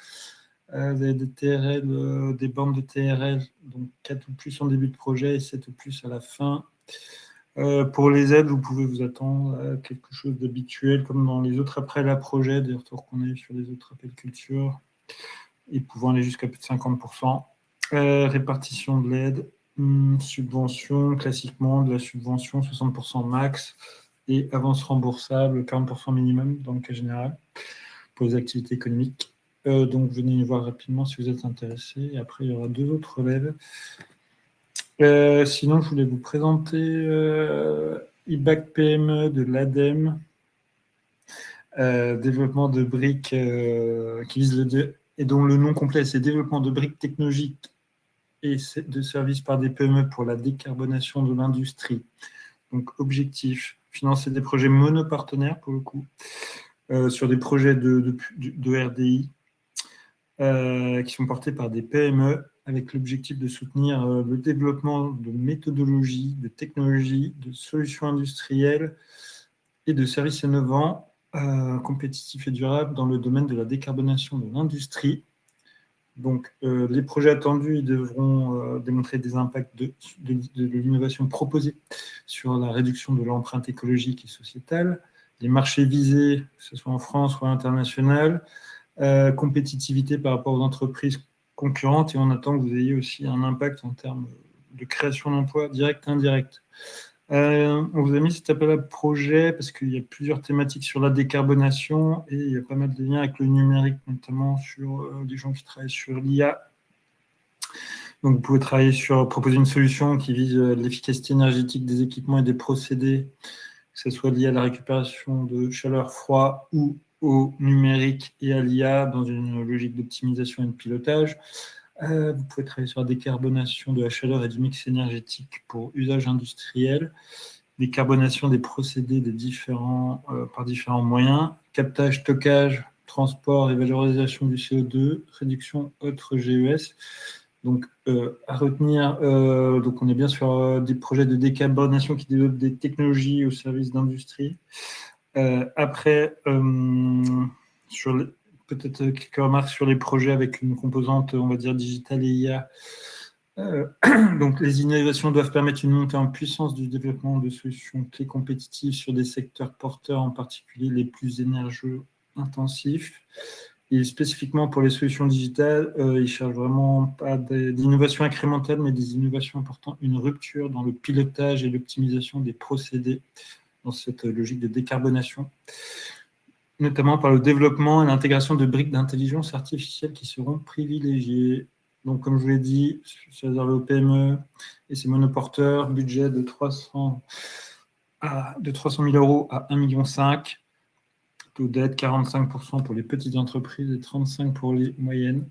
vous avez des TRL, des bandes de TRL, donc 4 ou plus en début de projet et 7 ou plus à la fin. Pour les aides, vous pouvez vous attendre à quelque chose d'habituel, comme dans les autres appels à projets, des retours qu'on a eu sur les autres appels culture, et pouvant aller jusqu'à plus de 50%. Répartition de l'aide. Subvention, classiquement, de la subvention, 60% max, et avance remboursable, 40% minimum dans le cas général, pour les activités économiques. Donc, venez nous voir rapidement si vous êtes intéressé. Et après, il y aura 2 autres relèves. Sinon, je voulais vous présenter IBAC PME de l'ADEME, développement de briques qui vise et dont le nom complet, c'est développement de briques technologiques et de services par des PME pour la décarbonation de l'industrie. Donc, objectif, financer des projets monopartenaires, pour le coup, sur des projets de RDI qui sont portés par des PME, avec l'objectif de soutenir le développement de méthodologies, de technologies, de solutions industrielles et de services innovants, compétitifs et durables dans le domaine de la décarbonation de l'industrie. Donc, les projets attendus, ils devront démontrer des impacts de l'innovation proposée sur la réduction de l'empreinte écologique et sociétale, les marchés visés, que ce soit en France ou à l'international, compétitivité par rapport aux entreprises concurrentes, et on attend que vous ayez aussi un impact en termes de création d'emplois direct et indirect. On vous a mis cet appel à projet parce qu'il y a plusieurs thématiques sur la décarbonation et il y a pas mal de liens avec le numérique, notamment sur des gens qui travaillent sur l'IA. Donc, vous pouvez proposer une solution qui vise l'efficacité énergétique des équipements et des procédés, que ce soit lié à la récupération de chaleur froid ou au numérique et à l'IA dans une logique d'optimisation et de pilotage. Vous pouvez travailler sur la décarbonation de la chaleur et du mix énergétique pour usage industriel, décarbonation des procédés par différents moyens, captage, stockage, transport et valorisation du CO2, réduction autres GES. Donc, à retenir, donc on est bien sur des projets de décarbonation qui développent des technologies au service d'industrie. Après, peut-être quelques remarques sur les projets avec une composante, on va dire, digitale et IA. Donc, les innovations doivent permettre une montée en puissance du développement de solutions clés compétitives sur des secteurs porteurs, en particulier les plus énergie-intensifs. Et spécifiquement pour les solutions digitales, ils ne cherchent vraiment pas d'innovation incrémentale, mais des innovations apportant une rupture dans le pilotage et l'optimisation des procédés dans cette logique de décarbonation, notamment par le développement et l'intégration de briques d'intelligence artificielle qui seront privilégiées. Donc, comme je vous l'ai dit, c'est réservé aux PME et ses monoporteurs, budget de 300 000 euros à 1,5 million. Taux d'aide 45% pour les petites entreprises et 35% pour les moyennes.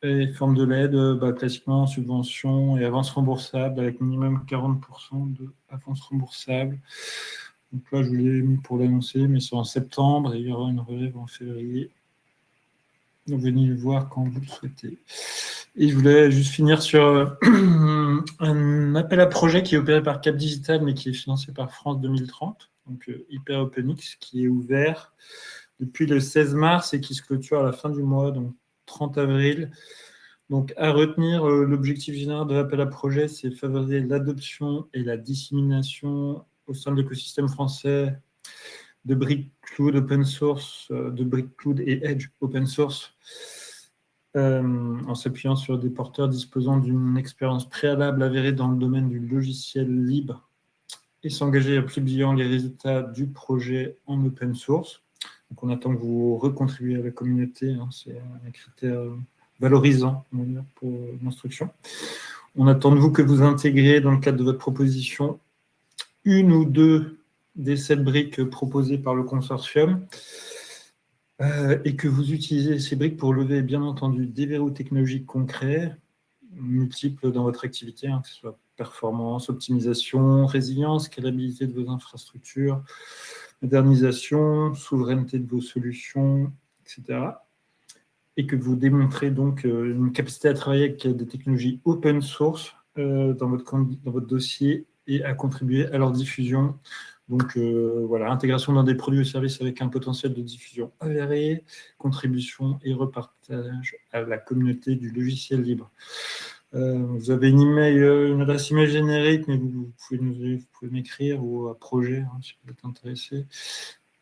Et forme de l'aide, classiquement, subvention et avance remboursable avec minimum 40% de avance remboursable. Donc là, je vous l'ai mis pour l'annoncer, mais c'est en septembre et il y aura une relève en février. Donc venez le voir quand vous le souhaitez. Et je voulais juste finir sur un appel à projet qui est opéré par Cap Digital, mais qui est financé par France 2030, donc Hyper OpenX, qui est ouvert depuis le 16 mars et qui se clôture à la fin du mois, donc 30 avril. Donc, à retenir, l'objectif général de l'appel à projet, c'est favoriser l'adoption et la dissémination au sein de l'écosystème français de briques cloud open source, de briques cloud et edge open source, en s'appuyant sur des porteurs disposant d'une expérience préalable avérée dans le domaine du logiciel libre et s'engager à publier les résultats du projet en open source. Donc, on attend que vous recontribuez à la communauté, hein, c'est un critère valorisant pour l'instruction. On attend de vous que vous intégriez dans le cadre de votre proposition une ou deux des 7 briques proposées par le consortium et que vous utilisez ces briques pour lever, bien entendu, des verrous technologiques concrets, multiples dans votre activité, hein, que ce soit performance, optimisation, résilience, scalabilité de vos infrastructures, modernisation, souveraineté de vos solutions, etc. Et que vous démontrez donc une capacité à travailler avec des technologies open source dans votre dossier et à contribuer à leur diffusion. Donc voilà, intégration dans des produits ou services avec un potentiel de diffusion avéré, contribution et repartage à la communauté du logiciel libre. Vous avez une adresse email générique, mais vous pouvez m'écrire ou à projet, hein, si vous êtes intéressé.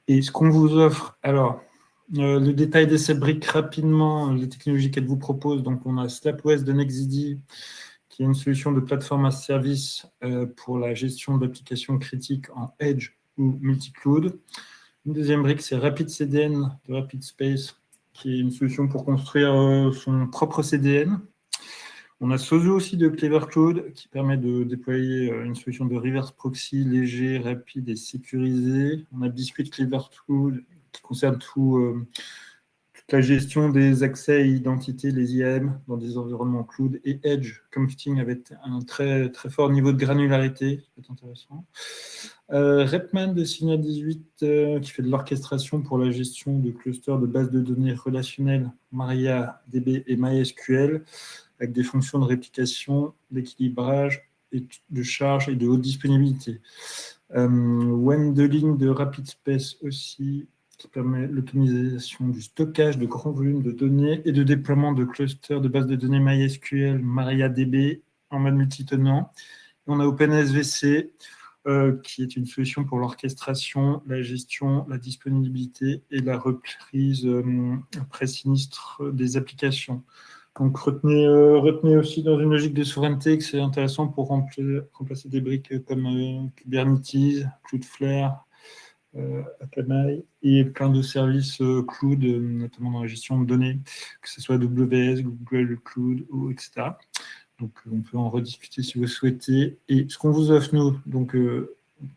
Et ce qu'on vous offre, alors, le détail de ces briques rapidement, les technologies qu'elle vous propose. Donc, on a SlapOS de Nexidi, qui est une solution de plateforme as service pour la gestion d'applications critiques en Edge ou multi-cloud. Une deuxième brique, c'est RapidCDN de RapidSpace, qui est une solution pour construire son propre CDN. On a Sozo aussi de Clever Cloud, qui permet de déployer une solution de reverse proxy léger, rapide et sécurisé. On a Biscuit Clever Cloud, qui concerne toute la gestion des accès et identités, les IAM, dans des environnements cloud, et Edge Computing avec un très, très fort niveau de granularité, c'est intéressant. Repman de Signal 18, qui fait de l'orchestration pour la gestion de clusters de bases de données relationnelles MariaDB et MySQL, avec des fonctions de réplication, d'équilibrage, de charge et de haute disponibilité. Wendling de RapidSpace aussi, qui permet l'automatisation du stockage de grands volumes de données et de déploiement de clusters de bases de données MySQL, MariaDB en mode multitenant. Et on a OpenSVC, qui est une solution pour l'orchestration, la gestion, la disponibilité et la reprise après sinistre des applications. Donc, retenez aussi dans une logique de souveraineté que c'est intéressant pour remplacer des briques comme Kubernetes, Cloudflare, Akamai et plein de services cloud, notamment dans la gestion de données, que ce soit AWS, Google Cloud, etc. Donc, on peut en rediscuter si vous souhaitez. Et ce qu'on vous offre, nous, donc,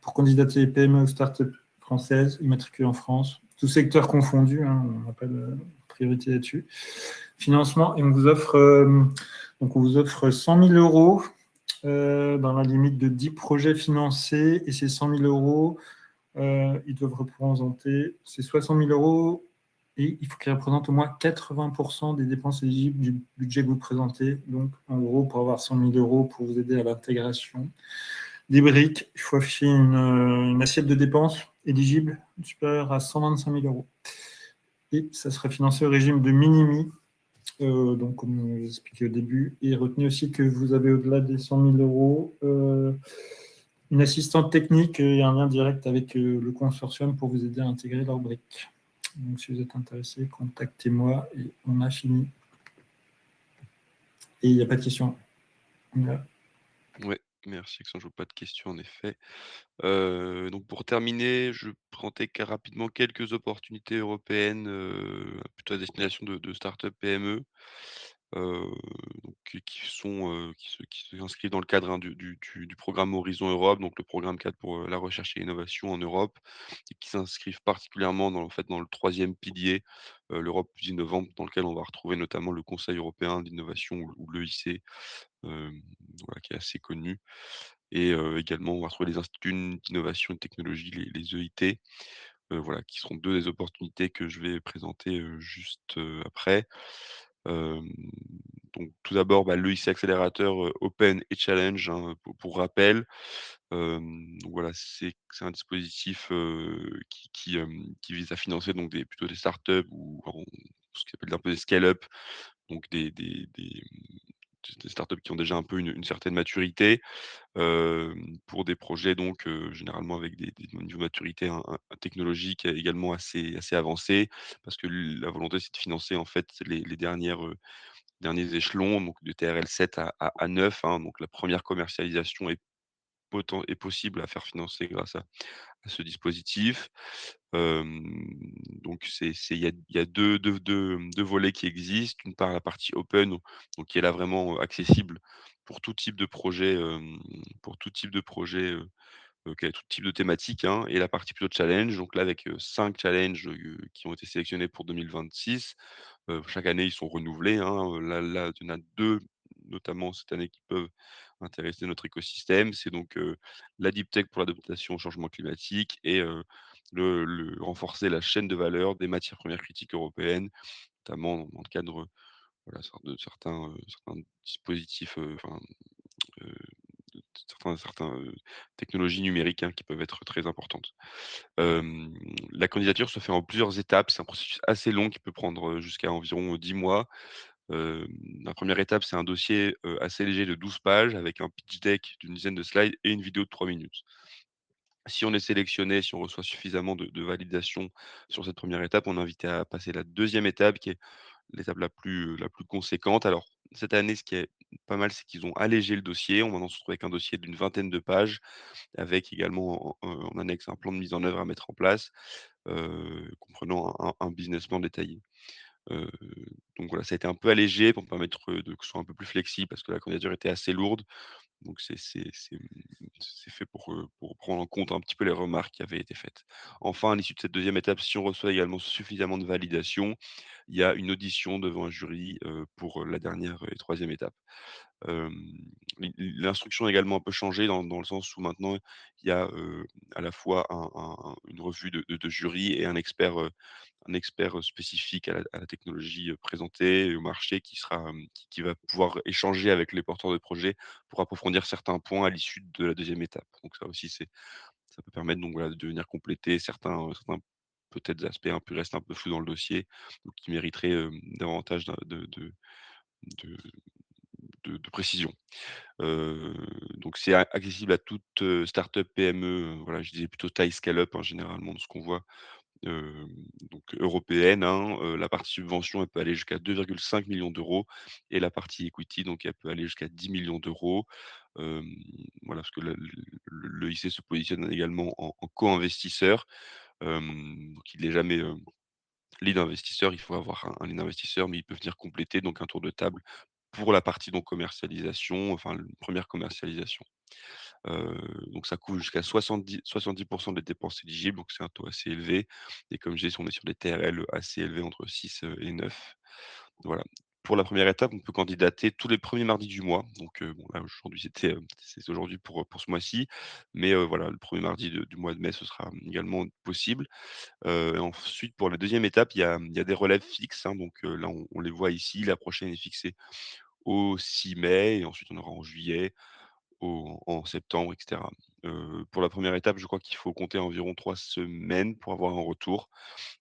pour candidater PME ou start-up françaises, immatriculées en France, tous secteurs confondus, hein, on n'a pas de priorité là-dessus. Financement, et on vous offre 100 000 euros dans la limite de 10 projets financés, et ces 100 000 euros, ils doivent représenter ces 60 000 euros, et il faut qu'ils représentent au moins 80% des dépenses éligibles du budget que vous présentez. Donc, en gros, pour avoir 100 000 euros pour vous aider à l'intégration des briques, il faut afficher une assiette de dépenses éligible supérieure à 125 000 euros. Et ça sera financé au régime de minimi, donc comme je vous expliqué au début. Et retenez aussi que vous avez au-delà des 100 000 euros une assistante technique et un lien direct avec le consortium pour vous aider à intégrer leurs briques. Donc si vous êtes intéressé, contactez-moi et on a fini. Et il n'y a pas de questions. Voilà. Ouais, merci Alexandre, je vois pas de questions en effet. Donc pour terminer, je présentais rapidement quelques opportunités européennes, plutôt à destination de start-up PME. heu, donc qui s'inscrivent dans le cadre, hein, du programme Horizon Europe, donc le programme cadre pour, la recherche et l'innovation en Europe et qui s'inscrivent particulièrement dans en fait, dans le troisième pilier, l'Europe plus innovante, dans lequel on va retrouver notamment le Conseil européen d'innovation ou l'EIC, hem, voilà, qui est assez connu et également on va retrouver les instituts d'innovation et de technologie, les EIT, voilà, qui seront 2 des opportunités que je vais présenter, juste, après. Hem, donc tout d'abord, bah, l'EIC Accélérateur, Open et Challenge, hein, pour rappel. Donc voilà, c'est un dispositif, qui vise à financer donc plutôt des startups ou en ce qu'on appelle un peu des scale-up, donc des startups qui ont déjà un peu une certaine maturité, pour des projets donc généralement avec des niveaux de maturité technologique également assez avancés. Parce que la volonté, c'est de financer en fait les derniers échelons, donc de TRL 7 à 9, hein. Donc la première commercialisation est possible à faire financer grâce à ce dispositif. Hem, donc il y a 2 volets qui existent. D'une part, la partie open, donc qui est là vraiment, accessible pour tout type de projet, pour tout type de projet, qui a tout type de thématique, hein, et la partie plutôt challenge, donc là avec, 5 challenges, qui ont été sélectionnés pour 2026. Chaque année, ils sont renouvelés, hein, là, il y en a 2 notamment cette année qui peuvent intéresser notre écosystème. C'est donc, la deep tech pour l'adaptation au changement climatique et le renforcer la chaîne de valeur des matières premières critiques européennes, notamment dans le cadre, voilà, de certains dispositifs, enfin, heu, de certains, technologies numériques, hein, qui peuvent être très importantes. Hem, la candidature se fait en plusieurs étapes. C'est un processus assez long qui peut prendre, jusqu'à environ, 10 mois. Hem, la première étape, c'est un dossier, assez léger de 12 pages avec un pitch deck d'une dizaine de slides et une vidéo de 3 minutes. Si on est sélectionné, si on reçoit suffisamment de validation sur cette première étape, on est invité à passer la deuxième étape qui est l'étape la plus conséquente. Alors cette année, ce qui est pas mal, c'est qu'ils ont allégé le dossier. On va maintenant se retrouver avec un dossier d'une vingtaine de pages avec également en annexe un plan de mise en œuvre à mettre en place, comprenant un business plan détaillé. Heu, donc voilà, ça a été un peu allégé pour me permettre, de que ce soit un peu plus flexible parce que la candidature était assez lourde. Donc c'est fait pour prendre en compte un petit peu les remarques qui avaient été faites. Enfin, à l'issue de cette deuxième étape, si on reçoit également suffisamment de validation, il y a une audition devant un jury, pour, la dernière et troisième étape. Hem, l'instruction a également un peu changé dans le sens où maintenant il y a, à la fois une revue de jury et un expert, spécifique à la technologie, présentée au marché qui sera, qui va pouvoir échanger avec les porteurs de projets pour approfondir certains points à l'issue de la deuxième étape. Donc ça aussi, ça peut permettre donc voilà de venir compléter certains peut-être aspects un peu restent un peu flous dans le dossier, donc qui mériteraient, davantage de de précision. Heu, donc c'est accessible à toute, start-up, PME, voilà, je disais plutôt taille scale-up, hein, généralement de ce qu'on voit. Hem, donc européenne, hein, la partie subvention, elle peut aller jusqu'à 2,5 millions d'euros et la partie equity, donc elle peut aller jusqu'à 10 millions d'euros. Hem, voilà, parce que l'EIC se positionne également en co-investisseur. Donc il n'est jamais, lead investisseur, il faut avoir un lead investisseur, mais il peut venir compléter donc un tour de table pour la partie donc commercialisation, enfin une première commercialisation. Heu, donc ça couvre jusqu'à 70 des dépenses éligibles, donc c'est un taux assez élevé et comme je disais, on est sur des TRL assez élevés entre 6 et 9. Voilà. Pour la première étape, on peut candidater tous les premiers mardis du mois, donc bon là aujourd'hui c'est aujourd'hui pour ce mois-ci, mais voilà, le premier mardi du mois de mai, ce sera également possible. Et ensuite pour la deuxième étape, il y a des relèves fixes, hein, donc là on les voit ici. La prochaine est fixée au 6 mai et ensuite on aura en juillet, en septembre et cetera. Pour la première étape, je crois qu'il faut compter environ 3 semaines pour avoir un retour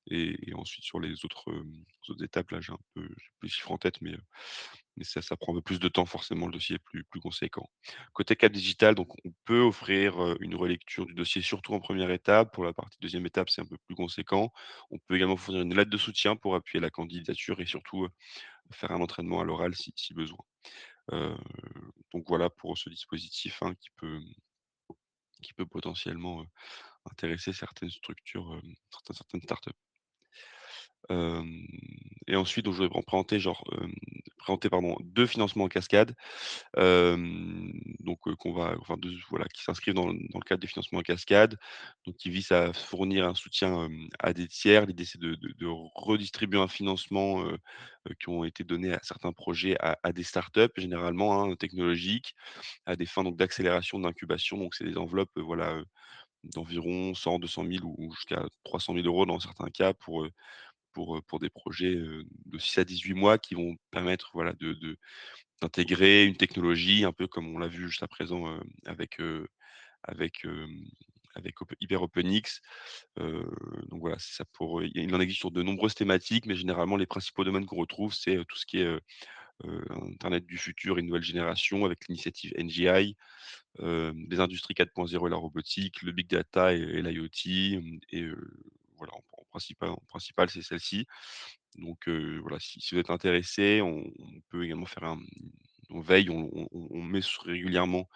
et ensuite sur les autres étapes, là, j'ai plus les chiffres en tête, mais ça prend un peu plus de temps forcément, le dossier est plus conséquent. Côté Cap Digital, donc on peut offrir, une relecture du dossier, surtout en première étape. Pour la partie deuxième étape, c'est un peu plus conséquent. On peut également fournir une lettre de soutien pour appuyer la candidature et surtout, faire un entraînement à l'oral si besoin. Heu, donc voilà pour ce dispositif, hein, qui peut potentiellement, intéresser certaines structures, certaines startups. Hem et ensuite donc je voudrais présenter pardon 2 financements en cascade. Donc qu'on va enfin de voilà, qui s'inscrivent dans le cadre des financements en cascade, donc qui visent à fournir un soutien, à des tiers. L'idée, c'est de redistribuer un financement, qui ont été donnés à certains projets à des startups généralement, hein, technologiques, à des fins donc d'accélération, d'incubation. Donc c'est des enveloppes, voilà, d'environ 100-200 000 ou jusqu'à 300 000 euros dans certains cas pour des projets, de 6 à 18 mois qui vont permettre, voilà, de d'intégrer une technologie un peu comme on l'a vu jusqu'à présent, avec, avec HyperOpenX. Heu, donc voilà, c'est ça pour, il en existe sur de nombreuses thématiques, mais généralement les principaux domaines qu'on retrouve, c'est, tout ce qui est, internet du futur et nouvelle génération avec l'initiative NGI, les industries 4.0 et la robotique, le big data et l'IoT, et voilà, en principal, c'est celle-ci. Donc voilà, si vous êtes intéressé, on peut également faire on veille, on met régulièrement,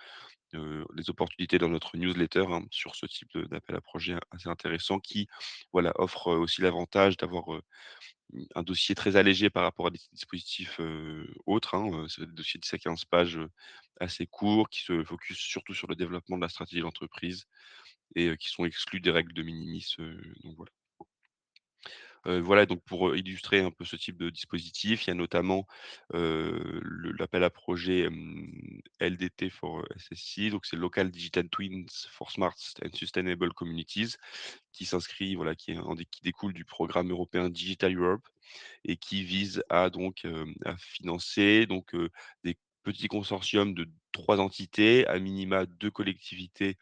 les opportunités dans notre newsletter, hein, sur ce type d'appel à projet assez intéressant qui, voilà, offre, aussi l'avantage d'avoir, un dossier très allégé par rapport à des dispositifs, autres, hein, c'est des dossiers de 10 à 15 pages, assez courts qui se focus surtout sur le développement de la stratégie de l'entreprise et qui sont exclus des règles de minimis, donc voilà. Voilà donc pour, illustrer un peu ce type de dispositif, il y a notamment, l'appel à projet, LDT for SSC, donc c'est Local Digital Twins for Smart and Sustainable Communities, qui s'inscrit, voilà, qui découle du programme européen Digital Europe et qui vise à donc, à financer donc, des petits consortiums de 3 entités, à minima 2 collectivités,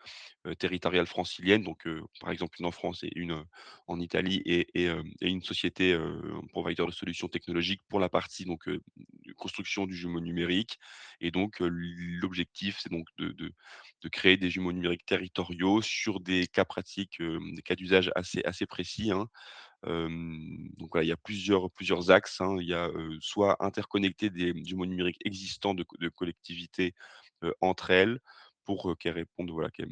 territoriales franciliennes, donc, par exemple une en France et une, en Italie et une société, un provider de solutions technologiques pour la partie donc, construction du jumeau numérique et donc, l'objectif c'est donc de créer des jumeaux numériques territoriaux sur des cas pratiques, des cas d'usage assez précis, hein. Donc voilà, il y a plusieurs axes, hein. Il y a, soit interconnecter des jumeaux numériques existants de collectivités, entre elles pour, qu'elles répondent, voilà, que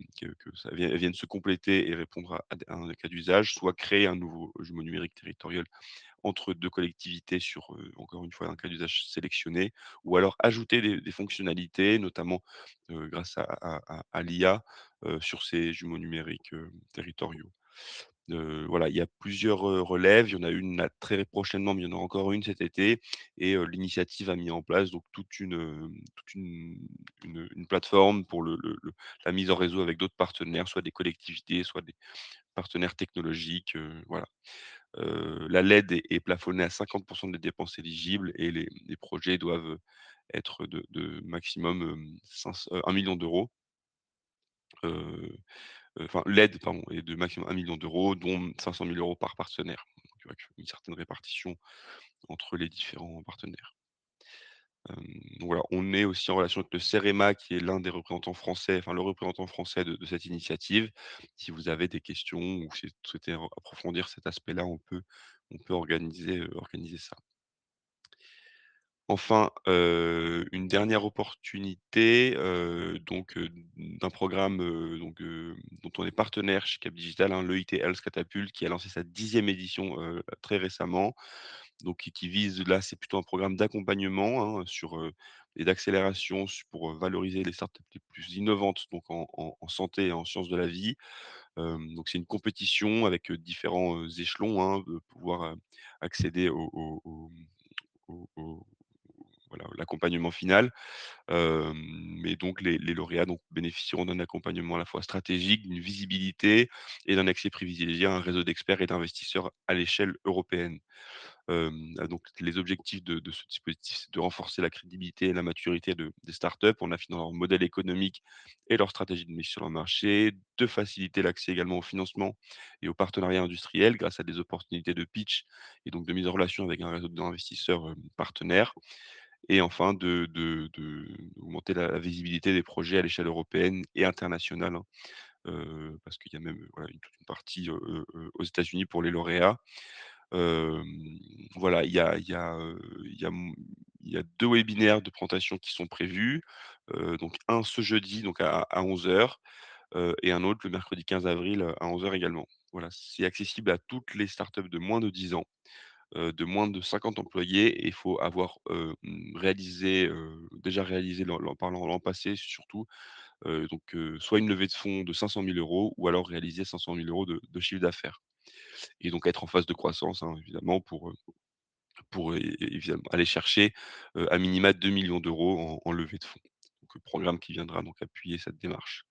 ça vienne se compléter et répondre à un cas d'usage, soit créer un nouveau jumeau numérique territorial entre 2 collectivités sur, encore une fois, un cas d'usage sélectionné ou alors ajouter des fonctionnalités, notamment, grâce à l'IA, sur ces jumeaux numériques, territoriaux. Voilà, il y a plusieurs, relèves. Il y en a une là très prochainement, mais il y en aura encore une cet été et l'initiative a mis en place donc toute une plateforme pour la mise en réseau avec d'autres partenaires, soit des collectivités, soit des partenaires technologiques, voilà. La LED est plafonnée à 50 des dépenses éligibles et les projets doivent être de maximum, 1 000 000 €. Heu enfin l'aide pardon est de maximum 1 000 000 €, dont 500 000 € par partenaire. Donc avec une certaine répartition entre les différents partenaires. Donc voilà, on est aussi en relation avec le CEREMA qui est l'un des représentants français, enfin le représentant français de cette initiative. Si vous avez des questions ou si vous souhaitez approfondir cet aspect-là, on peut organiser ça. Enfin, une dernière opportunité, donc, d'un programme, dont on est partenaire chez Cap Digital, hein, l'EIT Health Catapult qui a lancé sa 10e édition, très récemment. Donc qui vise là, c'est plutôt un programme d'accompagnement, hein, et d'accélération pour, valoriser les startups les plus innovantes donc en santé et en sciences de la vie. Donc c'est une compétition avec, différents, échelons, hein, de pouvoir, accéder au voilà, l'accompagnement final. Mais donc les lauréats donc bénéficieront d'un accompagnement à la fois stratégique, d'une visibilité et d'un accès privilégié à un réseau d'experts et d'investisseurs à l'échelle européenne. Donc les objectifs de ce dispositif, c'est de renforcer la crédibilité et la maturité des startups en affinant leur modèle économique et leur stratégie de mise sur le marché, de faciliter l'accès également au financement et aux partenariats industriels grâce à des opportunités de pitch et donc de mise en relation avec un réseau d'investisseurs, partenaires et enfin d'augmenter la visibilité des projets à l'échelle européenne et internationale, hein, parce qu'il y a même, voilà, toute une partie, aux États-Unis pour les lauréats. Voilà, il y a 2 webinaires de présentation qui sont prévus, donc un ce jeudi donc à 11 h, et un autre le mercredi 15 avril, à 11 h également. Voilà, c'est accessible à toutes les startups de moins de 10 ans. de moins de 50 employés et il faut avoir, réalisé, déjà réalisé l'an passé surtout, soit une levée de fonds de 500 000 € ou alors réaliser 500 000 € de chiffre d'affaires et donc être en phase de croissance, hein, évidemment pour évidemment aller chercher, à minima 2 millions d'euros en levée de fonds. Donc le programme qui viendra donc appuyer cette démarche.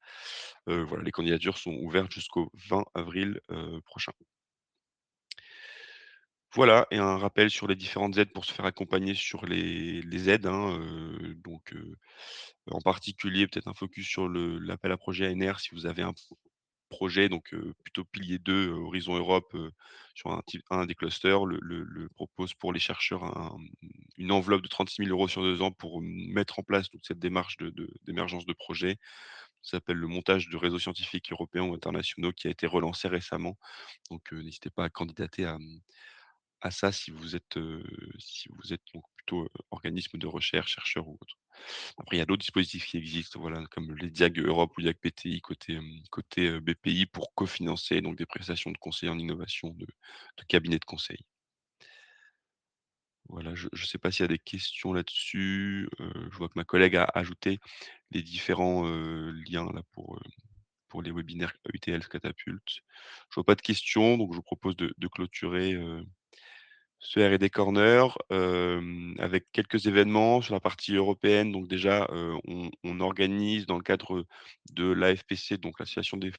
Voilà, les candidatures sont ouvertes jusqu'au 20 avril, prochain. Voilà et un rappel sur les différentes aides pour se faire accompagner sur les aides, hein, en particulier peut-être un focus sur l'appel à projet ANR si vous avez un projet donc plutôt pilier 2 Horizon Europe, sur un des clusters, le propose pour les chercheurs une enveloppe de 36 000 € sur 2 ans pour mettre en place toute cette démarche d'émergence de projet. Ça s'appelle le montage de réseaux scientifiques européens ou internationaux qui a été relancé récemment. Donc n'hésitez pas à candidater à ça si vous êtes donc plutôt, organisme de recherche, chercheur ou autre. Après il y a d'autres dispositifs qui existent, voilà, comme les Diag Europe ou Diag PTI côté, BPI pour cofinancer donc des prestations de conseil en innovation de cabinets de conseil. Voilà, je ne sais pas s'il y a des questions là-dessus, je vois que ma collègue a ajouté les différents, liens là pour les webinaires UTL Catapulte. Je vois pas de questions, donc je vous propose de clôturer, ce R&D Corner, avec quelques événements sur la partie européenne. Donc déjà, on organise dans le cadre de l'AFPC, donc l'Association des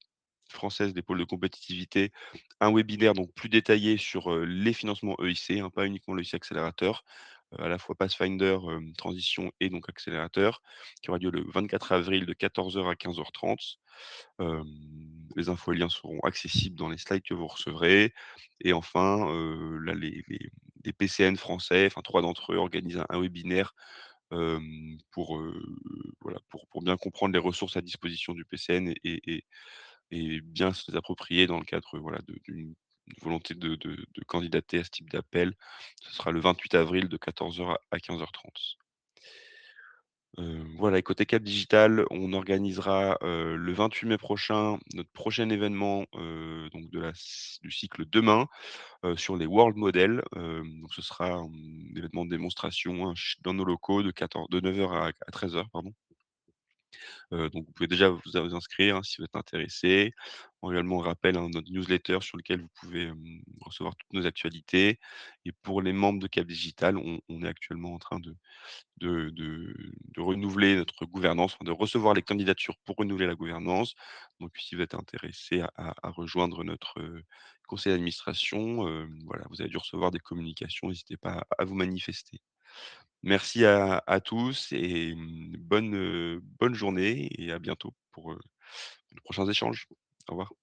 française des pôles de compétitivité, un webinaire donc plus détaillé sur, les financements EIC, hein, pas uniquement l'EIC Accélérateur, à la fois Pathfinder, transition et donc accélérateur, qui aura lieu le 24 avril de 14 h à 15 h 30. Les infos et liens seront accessibles dans les slides que vous recevrez et enfin, là les PCN français, enfin 3 d'entre eux organisent un webinaire, pour, voilà, pour bien comprendre les ressources à disposition du PCN et bien se les approprier dans le cadre, voilà, d'une volonté de candidater à ce type d'appel. Ce sera le 28 avril de 14 h à 15 h 30. Voilà et côté Cap Digital, on organisera, le 28 mai prochain notre prochain événement, donc du cycle Demain, sur les world models. Donc ce sera un événement de démonstration, hein, dans nos locaux de 9 h à 13 h pardon. Donc vous pouvez déjà vous inscrire, hein, si vous êtes intéressé. Également, on rappelle, hein, notre newsletter sur lequel vous pouvez, recevoir toutes nos actualités et pour les membres de Cap Digital, on est actuellement en train de renouveler notre gouvernance, enfin de recevoir les candidatures pour renouveler la gouvernance. Donc si vous êtes intéressé à rejoindre notre, conseil d'administration, voilà, vous avez dû recevoir des communications, n'hésitez pas à vous manifester. Merci à tous et bonne journée et à bientôt pour, de prochains échanges. Au revoir.